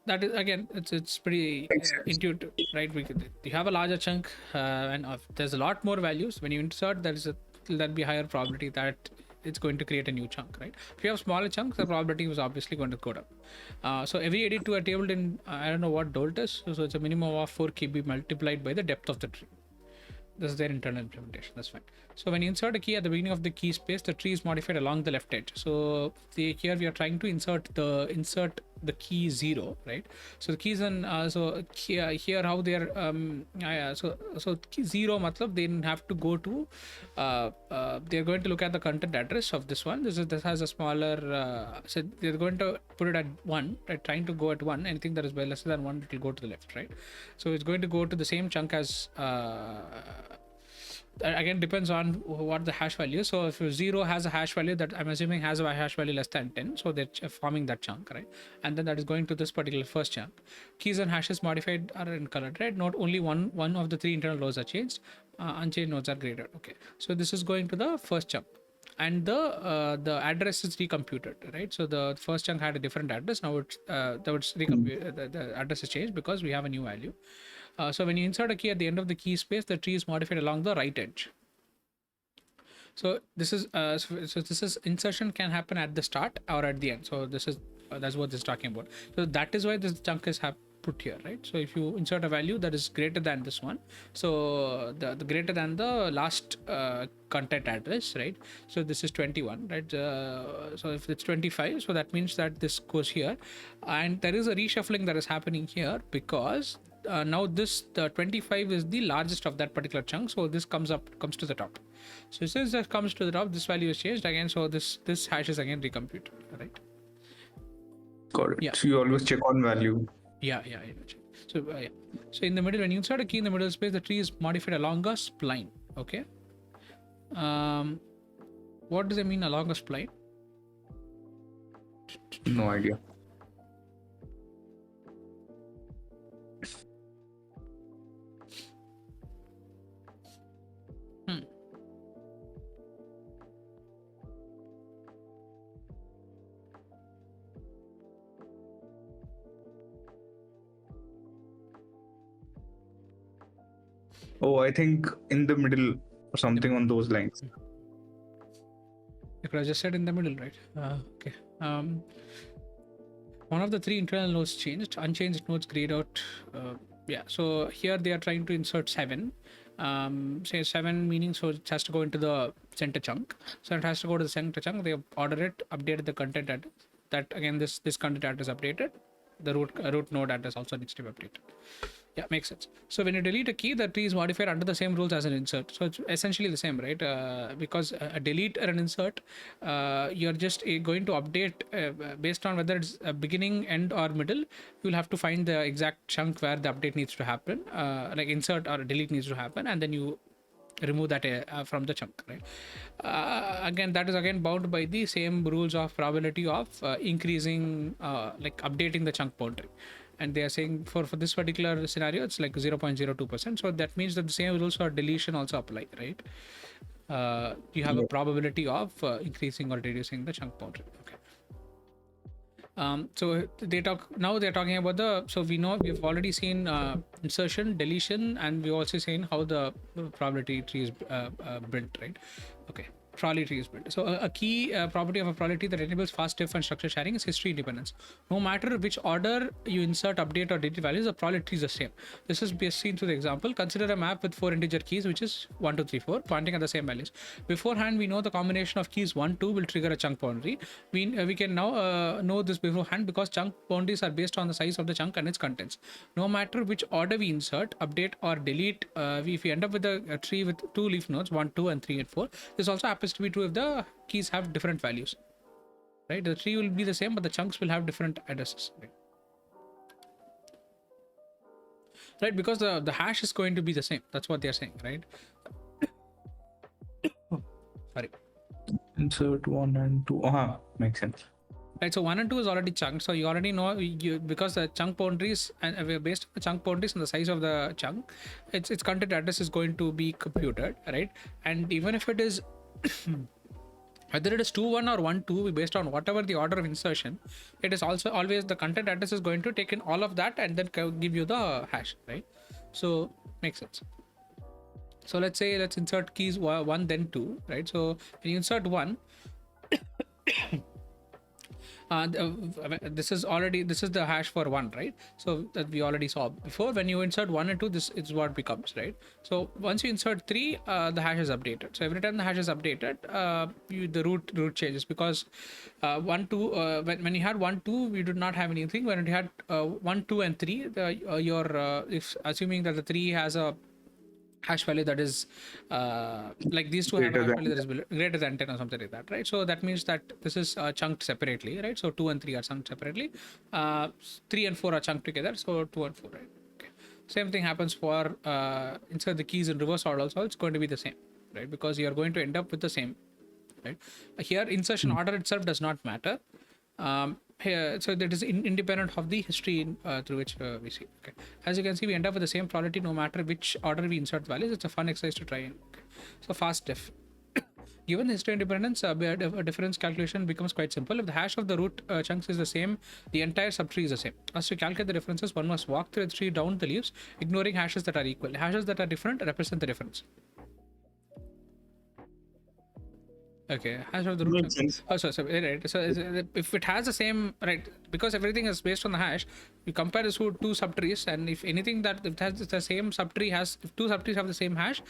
That is again, it's pretty intuitive, right? You have a larger chunk, and there's a lot more values. When you insert, there'll be higher probability that it's going to create a new chunk, right? If you have smaller chunks, the probability is obviously going to go down. So every edit to a table in I don't know what Dolt is, so it's a minimum of 4 KB multiplied by the depth of the tree. This is their internal implementation. That's fine. So when you insert a key at the beginning of the key space, the tree is modified along the left edge. So here we are trying to insert the key 0, right? So the keys and here how they are so key 0 matlab they have to go to they're going to look at the content address of this one. This has a smaller so they're going to put it at 1, right? Trying to go at 1. Anything that is by lesser than 1, it will go to the left, right? So it's going to go to the same chunk as again depends on what the hash value is. So if 0 has a hash value that I'm assuming has a hash value less than 10, so they're forming that chunk, right? And then that is going to this particular first chunk. Keys and hashes modified are in colored red. Not only one of the 3 internal rows are changed, unchanged nodes are graded. Okay, so this is going to the first chunk, and the address is recomputed, right? So the first chunk had a different address. Now it's the address is changed because we have a new value. So when you insert a key at the end of the key space, the tree is modified along the right edge. So this is insertion can happen at the start or at the end. So this is that's what this is talking about. So that is why this chunk is put here, right? So if you insert a value that is greater than this one, so the greater than the last content address, right? So this is 21, right? So if it's 25, so that means that this goes here, and there is a reshuffling that is happening here because now the 25 is the largest of that particular chunk, so this comes to the top. So since that comes to the top, this value is changed again, so this hash is again recomputed, right? Got it. Yeah. So you always check on value. Yeah. So so in the middle, when you insert a key in the middle space, the tree is modified along a spline. Okay. What does it mean along a spline? No idea. Oh, I think in the middle or something on those lines. Because I just said in the middle, right? Okay. One of the three internal nodes changed. Unchanged nodes grayed out. Yeah. So here they are trying to insert 7. Say 7 meaning so it has to go into the center chunk. So it has to go to the center chunk. They order it, updated the content address. That again, this content address updated. The root node address also needs to be updated. Yeah, makes sense. So when you delete a key, the tree is modified under the same rules as an insert. So it's essentially the same, right? Because a delete or an insert, you're just going to update based on whether it's a beginning, end, or middle. You'll have to find the exact chunk where the update needs to happen, like insert or delete needs to happen, and then you remove that from the chunk, right? Again, that is again bound by the same rules of probability of increasing, like updating the chunk boundary. And they are saying for this particular scenario it's like 0.02%. So that means that the same rules for deletion also apply, right? You have a probability of increasing or reducing the chunk boundary. Okay. So they're talking about the, so we know we've already seen insertion, deletion, and we've also seen how the probability tree is built, right? Okay. Prolly tree is built. So a key property of a Prolly tree that enables fast diff and structure sharing is history independence. No matter which order you insert, update, or delete values, the Prolly tree is the same. This is best seen through the example. Consider a map with 4 integer keys, which is 1, 2, 3, 4, pointing at the same values. Beforehand, we know the combination of keys 1, 2 will trigger a chunk boundary. We can now know this beforehand because chunk boundaries are based on the size of the chunk and its contents. No matter which order we insert, update, or delete, if we end up with a tree with 2 leaf nodes, 1, 2, and 3 and 4, this also happens to be true if the keys have different values, right? The tree will be the same, but the chunks will have different addresses, right? Because the hash is going to be the same. That's what they're saying, right? Sorry. Insert 1 and 2. Makes sense. Right, so 1 and 2 is already chunked, so you already know because the chunk boundaries and based on the chunk boundaries and the size of the chunk, its content address is going to be computed, right? And even if it is whether it is 2 1 or 1 2, based on whatever the order of insertion, it is also always the content address is going to take in all of that and then give you the hash, right? So makes sense. So let's insert keys 1 then 2, right? So when you insert 1, this is the hash for 1, right? So that we already saw before. When you insert 1 and 2, this is what becomes, right? So once you insert 3, the hash is updated. So every time the hash is updated, the root changes, because 1 2 when you had 1 2, we did not have anything. When you had 1 2 and 3, if assuming that the 3 has a hash value that is like these two have a hash value that is greater than 10 or something like that, right? So that means that this is chunked separately, right? So 2 and 3 are chunked separately, 3 and 4 are chunked together, so 2 and 4, right? Okay. Same thing happens for insert the keys in reverse order also. It's going to be the same, right? Because you are going to end up with the same, right? Here insertion order itself does not matter. Here, so that is independent of the history through which we see. Okay, as you can see, we end up with the same probability no matter which order we insert values. It's a fun exercise to try. Okay. So fast diff. Given the history independence, a difference calculation becomes quite simple. If the hash of the root chunks is the same, the entire subtree is the same. As to calculate the differences, one must walk through the tree down the leaves, ignoring hashes that are equal. Hashes that are different represent the difference. Okay, hash of the root. Oh, so right. So if it has the same, right, because everything is based on the hash, you compare this to 2 subtrees, and if anything that if it has the same subtree has, if 2 subtrees have the same hash,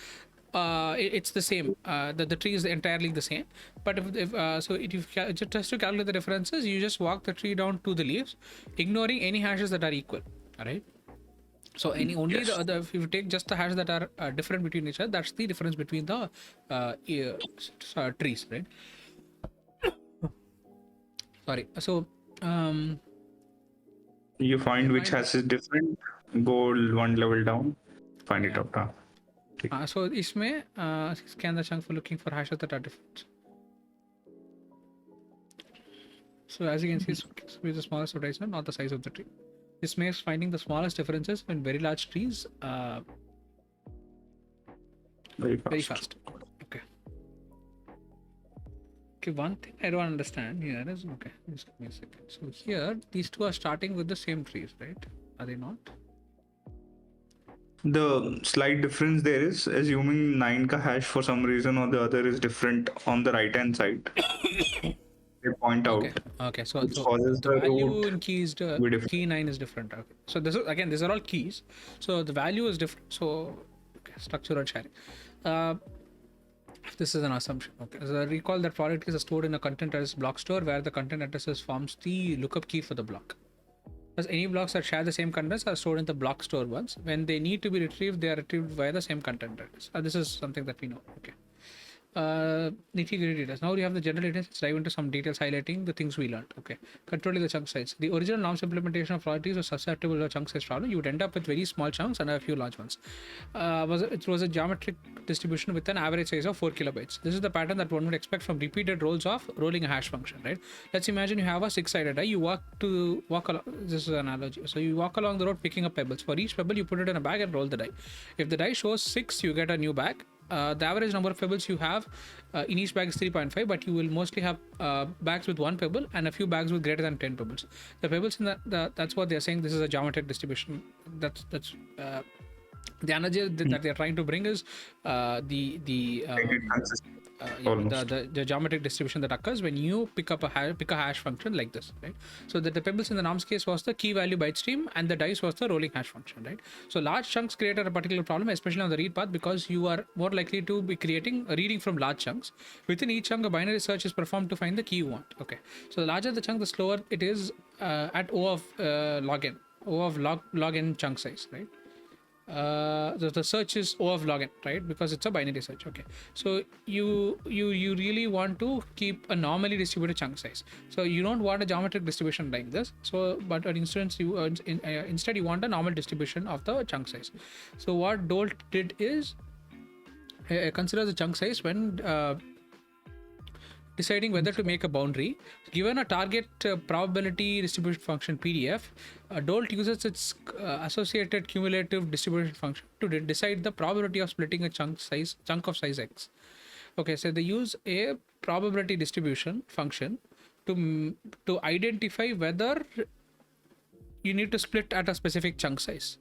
it's the same. The tree is entirely the same. But if just to calculate the differences, you just walk the tree down to the leaves, ignoring any hashes that are equal. All right. So if you take just the hashes that are different between each other, that's the difference between the trees, right? Sorry. So you find which hash is different, go 1 level down, find it out. So इसमें scan the chunk for looking for hashes that are different. So as you can see, it's the smallest rotation, not the size of the tree. This makes finding the smallest differences in very large trees very fast. Okay. Okay, one thing I don't understand here is, okay, just give me a second. So here, these two are starting with the same trees, right? Are they not? The slight difference there is assuming 9 ka hash for some reason or the other is different on the right hand side. They point Okay. out, Okay. So which causes the the value root in keys to be key different. 9 is different. Okay. So this is again, these are all keys. So the value is different. So okay, structural sharing. Uh, this is an assumption. Okay. So recall that product keys are stored in a content address block store where the content addresses forms the lookup key for the block. Because any blocks that share the same contents are stored in the block store once. When they need to be retrieved, they are retrieved via the same content address. This is something that we know. Okay. Nitty-gritty details. Now we have the general details. Let's dive into some details highlighting the things we learned. Okay, controlling the chunk size. The original norms implementation of priorities was susceptible to a chunk size problem. You would end up with very small chunks and a few large ones. It was a geometric distribution with an average size of 4 kilobytes. This is the pattern that one would expect from repeated rolls of rolling a hash function, right? Let's imagine you have a 6-sided die. You walk along. This is an analogy. So you walk along the road picking up pebbles. For each pebble, you put it in a bag and roll the die. If the die shows 6, you get a new bag. The average number of pebbles you have in each bag is 3.5, but you will mostly have bags with 1 pebble and a few bags with greater than 10 pebbles. The pebbles in that's what they're saying. This is a geometric distribution. That's the analogy that they're trying to bring is the Make it consistent. Almost. the geometric distribution that occurs when you pick a hash function like this, right? So the pebbles in the norms case was the key value byte stream and the dice was the rolling hash function, right? So large chunks created a particular problem, especially on the read path, because you are more likely to be reading from large chunks. Within each chunk, a binary search is performed to find the key you want. Okay, so the larger the chunk, the slower it is at O of log n, O of log n chunk size, right? The search is O of log n, right? Because it's a binary search. Okay, so you really want to keep a normally distributed chunk size. So you don't want a geometric distribution like this. So but for instance, instead you want a normal distribution of the chunk size. So what Dolt did is consider the chunk size when deciding whether to make a boundary. Given a target probability distribution function PDF, Dolt uses its associated cumulative distribution function to decide the probability of splitting a chunk of size x. Okay, so they use a probability distribution function to identify whether you need to split at a specific chunk size,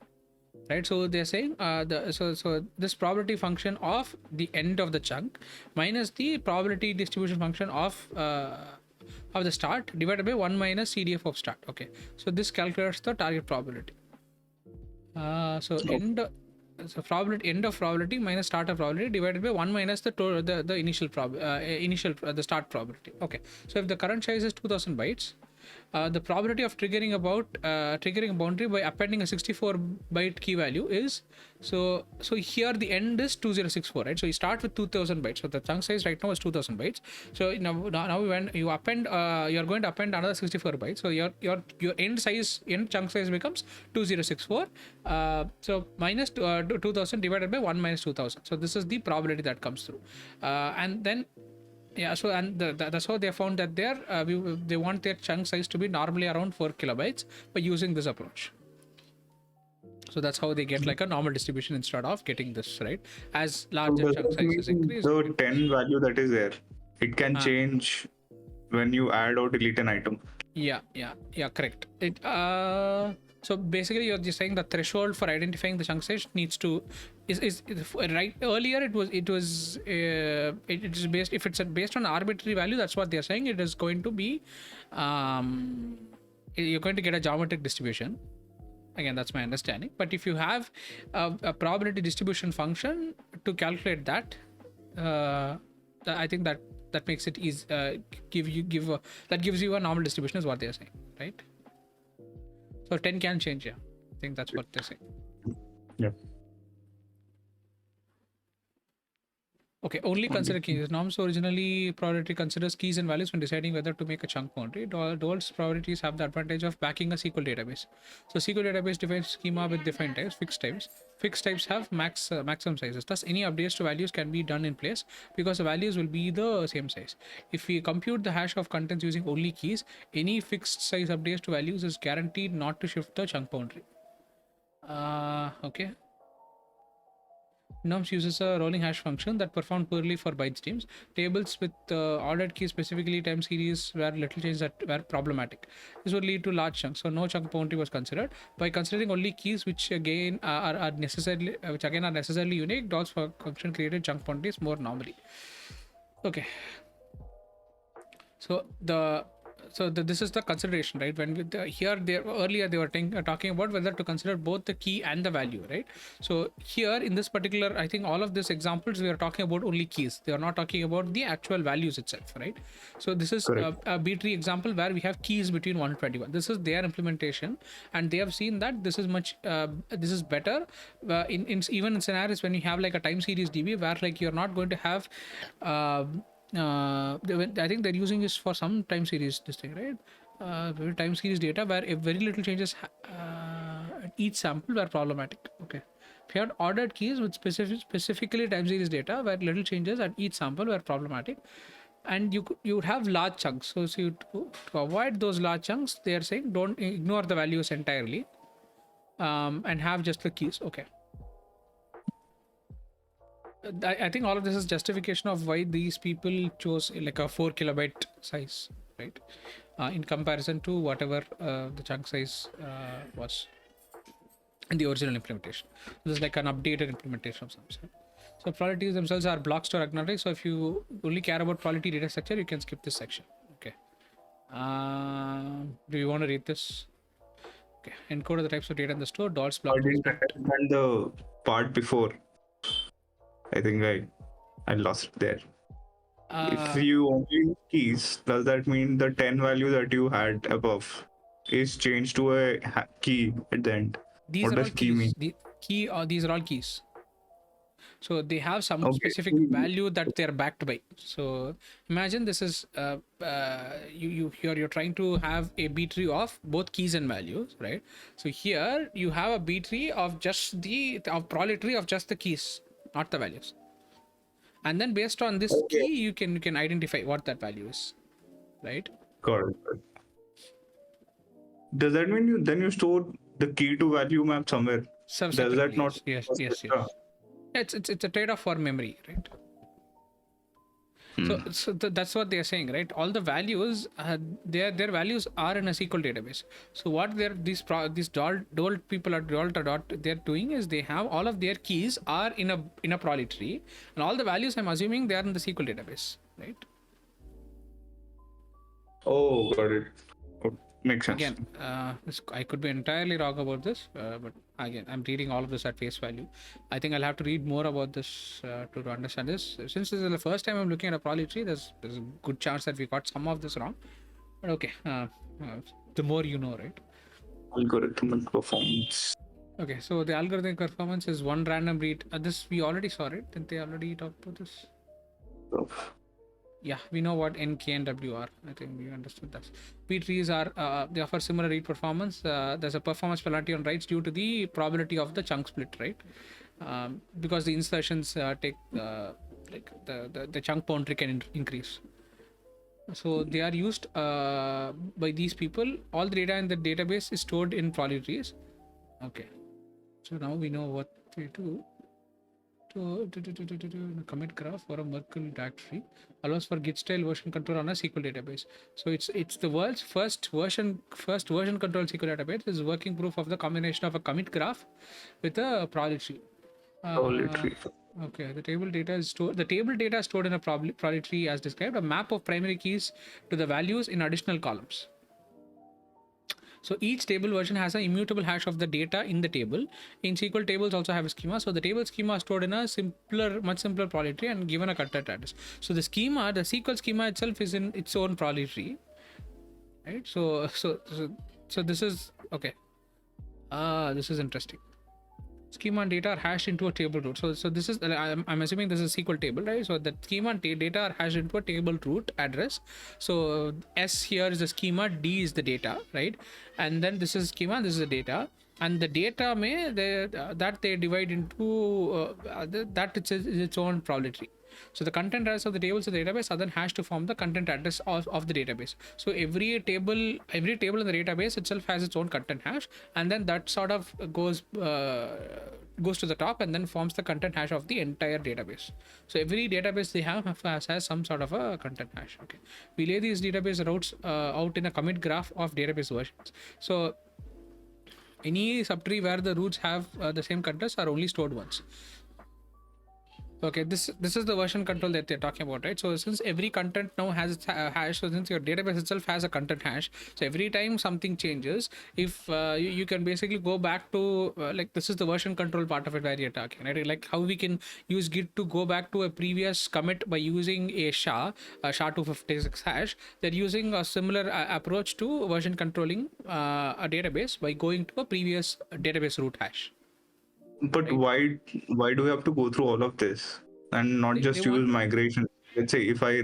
right? So they're saying so this probability function of the end of the chunk minus the probability distribution function of the start divided by 1 minus CDF of start. Okay, so this calculates the target probability. End of probability minus start of probability divided by 1 minus the initial the start probability. Okay, so if the current size is 2000 bytes, the probability of triggering a boundary by appending a 64 byte key value is so here the end is 2064, right? So you start with 2000 bytes. So the chunk size right now is 2000 bytes. So now when you append you're going to append another 64 bytes. So your end chunk size becomes 2064. So minus 2000 divided by 1 minus 2000. So this is the probability that comes through, and then so and that's how they found that they want their chunk size to be normally around 4 kilobytes by using this approach. So that's how they get like a normal distribution instead of getting this, right? As larger chunk sizes increase, the 10 value that is there, it can change when you add or delete an item. Yeah, correct. So basically you're just saying the threshold for identifying the chunk size needs to is right. Earlier it is based, if it's based on arbitrary value, that's what they're saying. It is going to be you're going to get a geometric distribution. Again, that's my understanding. But if you have a probability distribution function to calculate that, I think that makes it easy. That gives you a normal distribution is what they're saying, right? So 10 can change. Yeah, I think that's what they're saying. Yeah. Okay, only consider keys. Norms originally probability considers keys and values when deciding whether to make a chunk boundary. Dolt's probabilities have the advantage of backing a SQL database. So SQL database defines schema with defined types, fixed types. Fixed types have maximum sizes. Thus, any updates to values can be done in place because the values will be the same size. If we compute the hash of contents using only keys, any fixed size updates to values is guaranteed not to shift the chunk boundary. Okay. Norms uses a rolling hash function that performed poorly for byte streams. Tables with ordered keys, specifically time series, where little changes that were problematic. This would lead to large chunks, so no chunk boundary was considered. By considering only keys which again are necessarily unique, Dawes function created chunk boundaries more normally. Okay, so this is the consideration, right? When earlier they were talking about whether to consider both the key and the value, right? So here in this particular, I think all of these examples we are talking about only keys. They are not talking about the actual values itself, right? So this is a B-tree example where we have keys between 1 and 21. This is their implementation, and they have seen that this is this is better in even in scenarios when you have like a time series DB where like you're not going to have I think they're using this for some time series this thing, right? Time series data where if very little changes at each sample were problematic. Okay, if you had ordered keys with specifically time series data where little changes at each sample were problematic, and you would have large chunks. So to avoid those large chunks, they are saying don't ignore the values entirely, and have just the keys. Okay, I think all of this is justification of why these people chose like a 4 kilobyte size, right? In comparison to whatever the chunk size was in the original implementation. This is like an updated implementation of some sort. So Prolly Trees themselves are block store agnostic. So if you only care about Prolly Tree data structure, you can skip this section. Okay. Do you want to read this? Okay. Encode the types of data in the store. Dots block. I didn't understand the part before. I think I lost it there. If you only use keys, does that mean the 10 value that you had above is changed to a key at the end? These what are does all key mean? These are all keys. So they have some specific value that they're backed by. So imagine this is you're trying to have a B tree of both keys and values, right? So here you have a B tree of just Prolly tree of just the keys, not the values. And then based on this key, you can identify what that value is, right? Got it. Does that mean you store the key to value map somewhere? Does that not? Yes. It's a trade-off for memory, right? So that's what they are saying, right? All the values, their values are in a SQL database. So what these Dole people at they're doing is they have all of their keys are in a Prolly tree, and all the values I'm assuming they are in the SQL database, right? Oh, got it. Makes sense. Again, I could be entirely wrong about this, but again, I'm reading all of this at face value. I think I'll have to read more about this to understand this. Since this is the first time I'm looking at a Prolly tree, there's a good chance that we got some of this wrong. But okay, the more you know, right? Algorithmic performance. Okay, so the algorithmic performance is one random read. This we already saw it. Didn't they already talk about this? Oh. Yeah, we know what N, K, and W are. I think we understood that. B-trees are they offer similar read performance. There's a performance penalty on writes due to the probability of the chunk split, right? Because the insertions take like the chunk boundary can increase. So they are used by these people. All the data in the database is stored in Prolly trees. Okay, so now we know what we do. To commit graph for a Merkle directory allows for Git style version control on a SQL database. So it's the world's first version control SQL database. Is working proof of the combination of a commit graph with a Prolly tree. Okay, the table data is stored. The table data is stored in a Prolly tree as described. A map of primary keys to the values in additional columns. So each table version has an immutable hash of the data in the table. In SQL, tables also have a schema. So the table schema is stored in a much simpler Prolly tree and given a content address. So the SQL schema itself is in its own Prolly tree, right? So this is okay. This is interesting. Schema and data are hashed into a table root. So this is I'm assuming this is a SQL table, right? So the schema and data are hashed into a table root address. So S here is the schema, D is the data, right? And then this is schema, this is the data, and the data they divide into that it's its own Prolly tree. So the content address of the tables in the database are then hashed to form the content address of the database. So every table in the database itself has its own content hash, and then that sort of goes to the top and then forms the content hash of the entire database. So every database they has some sort of a content hash. Okay, we lay these database routes out in a commit graph of database versions. So any subtree where the roots have the same contents are only stored once. Okay, this is the version control that they're talking about, right? So since every content now has its hash, so since your database itself has a content hash, so every time something changes, if you can basically go back to like, this is the version control part of it where you're talking, right? Like how we can use git to go back to a previous commit by using a SHA-256 hash. They're using a similar approach to version controlling a database by going to a previous database root hash. But why do we have to go through all of this and not They just want. use migration? Let's say if I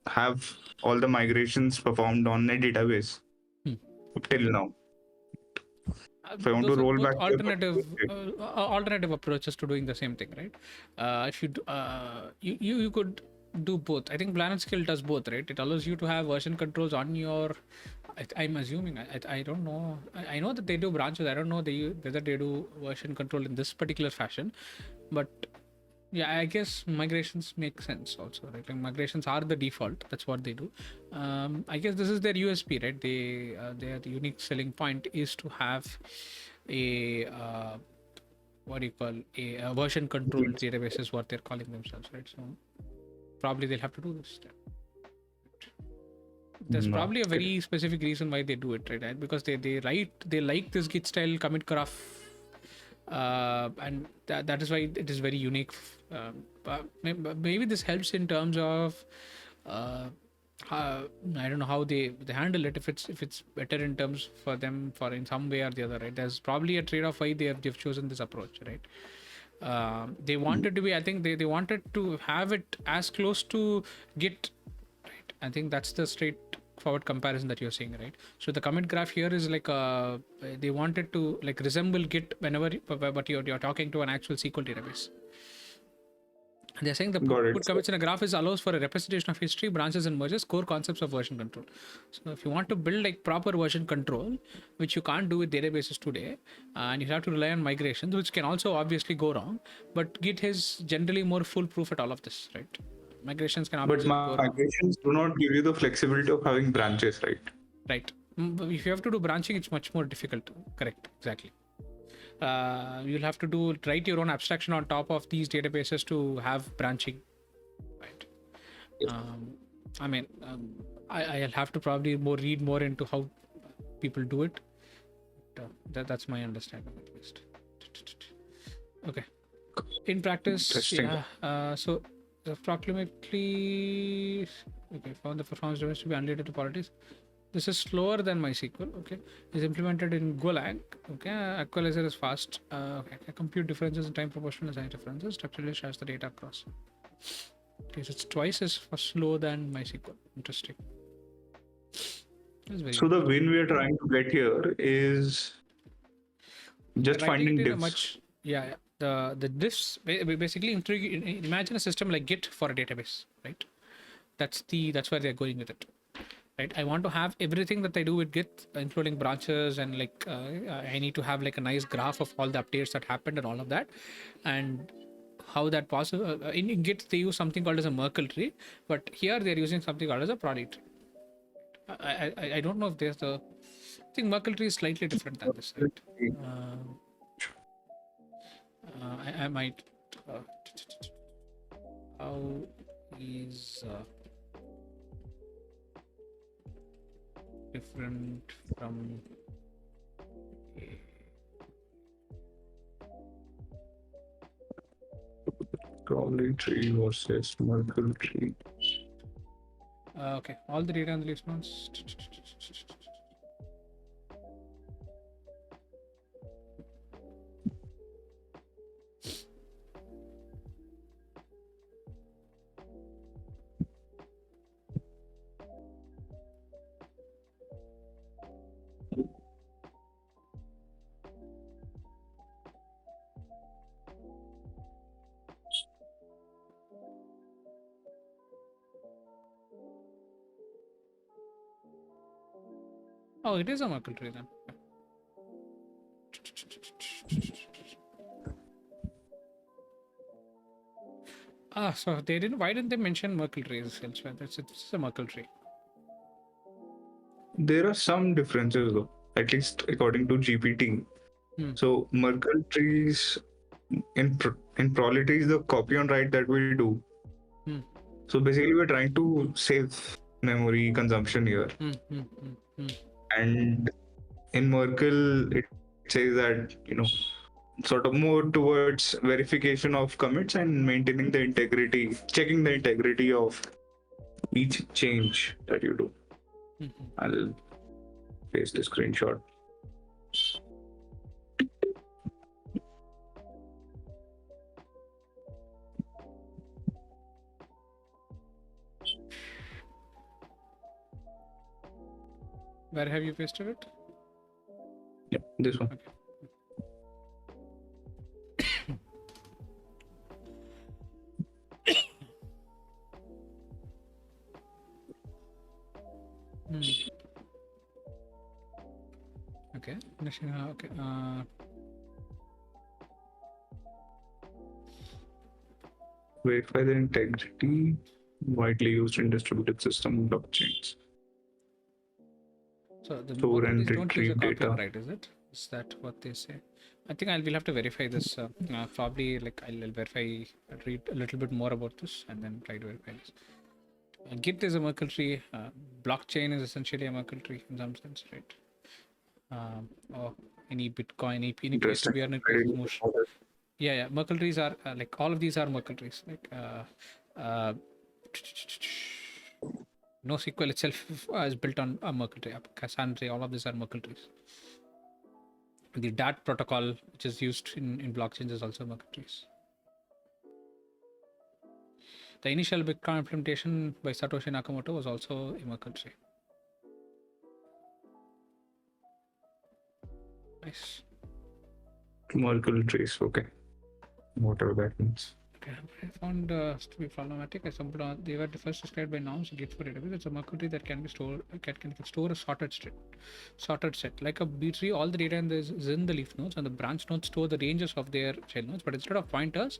have all the migrations performed on a database till now. If I want to Those are roll both back to a alternative particular state, alternative approaches to doing the same thing, right? If you you could do both. I think Planet Skill does both, right? It allows you to have version controls on your. I'm assuming. I don't know. I know that they do branches. I don't know whether they do version control in this particular fashion, but yeah, I guess migrations make sense also, right? Like migrations are the default. That's what they do. I guess this is their USP, right? Their unique selling point is to have a what do you call a version controlled database is what they're calling themselves, right? So probably they'll have to do this. There's no, probably a okay. very specific reason why they do it, right? Because they like this Git style commit graph, and that is why it is very unique. But maybe this helps in terms of I don't know how they handle it. If it's better in terms for them for in some way or the other, right? There's probably a trade-off why they've chosen this approach, right? They wanted to be. I think they wanted to have it as close to Git. Right. I think that's the straightforward comparison that you're seeing, right? So the commit graph here is like they wanted to like resemble Git whenever, but you're talking to an actual SQL database. They're saying the Got put it. commits in a graph is allows for a representation of history, branches, and merges, core concepts of version control. So if you want to build like proper version control, which you can't do with databases today, and you have to rely on migrations, which can also obviously go wrong, but Git is generally more foolproof at all of this, right? Migrations can But obviously go wrong. migrations do not give you the flexibility of having branches, right? Right. But if you have to do branching, it's much more difficult. Correct. Exactly. You'll have to write your own abstraction on top of these databases to have branching. Right. I mean, I'll have to probably read more into how people do it. But, that's my understanding at least. Okay. In practice, Interesting. yeah. So approximately, okay, found the performance difference to be unrelated to politics. This is slower than MySQL. Okay, is implemented in Golang. Okay, equalizer is fast. Okay, compute differences in time proportional and size differences. Structurally shares the data across. Okay, so it's twice as slow than MySQL. Interesting. That's very So the win we are trying to get here is just writing finding it in a diffs. much the diffs basically imagine a system like Git for a database, right? That's where they're going with it. Right, I want to have everything that I do with Git, including branches and like I need to have like a nice graph of all the updates that happened and all of that, and how that possible. In Git they use something called as a Merkle tree, but here they're using something called as a Prolly tree. I don't know if there's the. I think Merkle tree is slightly different than this, right? I might. How is different from Prolly tree versus Merkle tree. okay, all the data on the list nodes. Oh, it is a Merkle tree then. Ah, so they didn't. Why didn't they mention Merkle trees elsewhere? It's a Merkle tree. There are some differences though, at least according to GPT. Hmm. So Merkle trees in Prolly Trees, the copy on write that we do. Hmm. So basically, we're trying to save memory consumption here. And in Merkle, it says that, sort of more towards verification of commits and maintaining the integrity, checking the integrity of each change that you do. I'll paste the screenshot. Where have you pasted it? Yeah, this one. Okay. Okay. Okay. Verify the integrity widely used in distributed system blockchains. So the Store and Merkle trees don't use a retrieve copy data. on write, is it? Is that what they say? I think we'll have to verify this. Probably like I'll verify, read a little bit more about this, and then try to verify this. Git is a Merkle tree. Blockchain is essentially a Merkle tree in some sense, right? Or any Bitcoin, any peer-to-peer network is most. Yeah. Merkle trees are like all of these are Merkle trees. Like NoSQL itself is built on a Merkle tree. Cassandra, all of these are Merkle trees. The DAT protocol, which is used in blockchains, is also Merkle trees. The initial Bitcoin implementation by Satoshi Nakamoto was also a Merkle tree. Nice. Merkle trees, okay. Whatever that means. Okay, I found to be problematic. I stumbled on they were first described by nouns. Git for database. It's a Merkle tree that can be stored. Can store a sorted set. Like a B tree, all the data is in the leaf nodes, and the branch nodes store the ranges of their child nodes. But instead of pointers,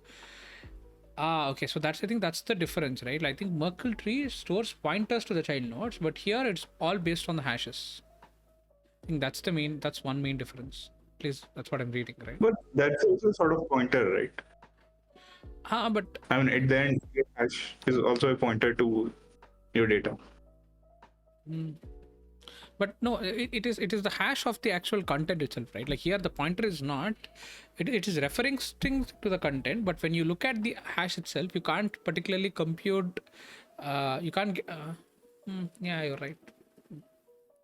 okay. So I think that's the difference, right? I think Merkle tree stores pointers to the child nodes, but here it's all based on the hashes. I think that's one main difference. At least that's what I'm reading, right? But that's also sort of pointer, right? But I mean, at the end, your hash is also a pointer to your data. But no, it is the hash of the actual content itself, right? Like here the pointer is not, it is referring strings to the content, but when you look at the hash itself, you can't particularly compute, you can't yeah, you're right.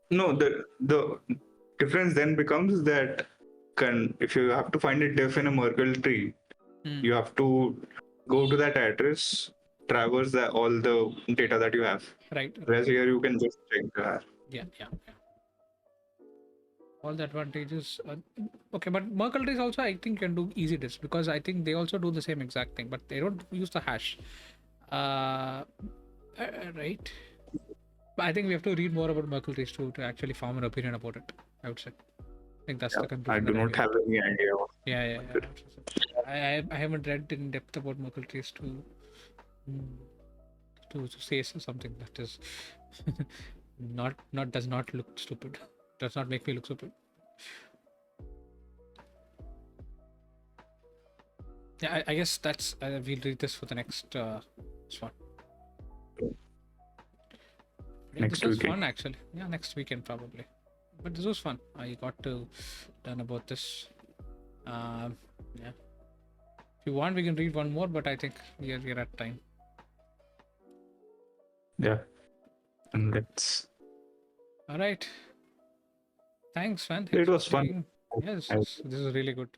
No, the difference then becomes that if you have to find a diff in a Merkle tree, you have to go to that address, traverse all the data that you have. Right. Whereas here you can just check the hash. Yeah. All the advantages. Okay, but Merkle trees also I think can do easy diffs because I think they also do the same exact thing, but they don't use the hash. Right. But I think we have to read more about Merkle trees to actually form an opinion about it. I would say. I think that's the conclusion. I do not have any idea. Yeah. I haven't read in depth about Merkle trees to say something that is not does not look stupid. Does not make me look stupid. Yeah, I guess that's we'll read this for the next one. Next this was weekend. fun actually. Yeah, next weekend probably. But this was fun. I got to learn about this. Yeah. If you want, we can read one more, but I think we're at time. Yeah. And that's all right. Thanks, man. It was fun. Yes, this is really good.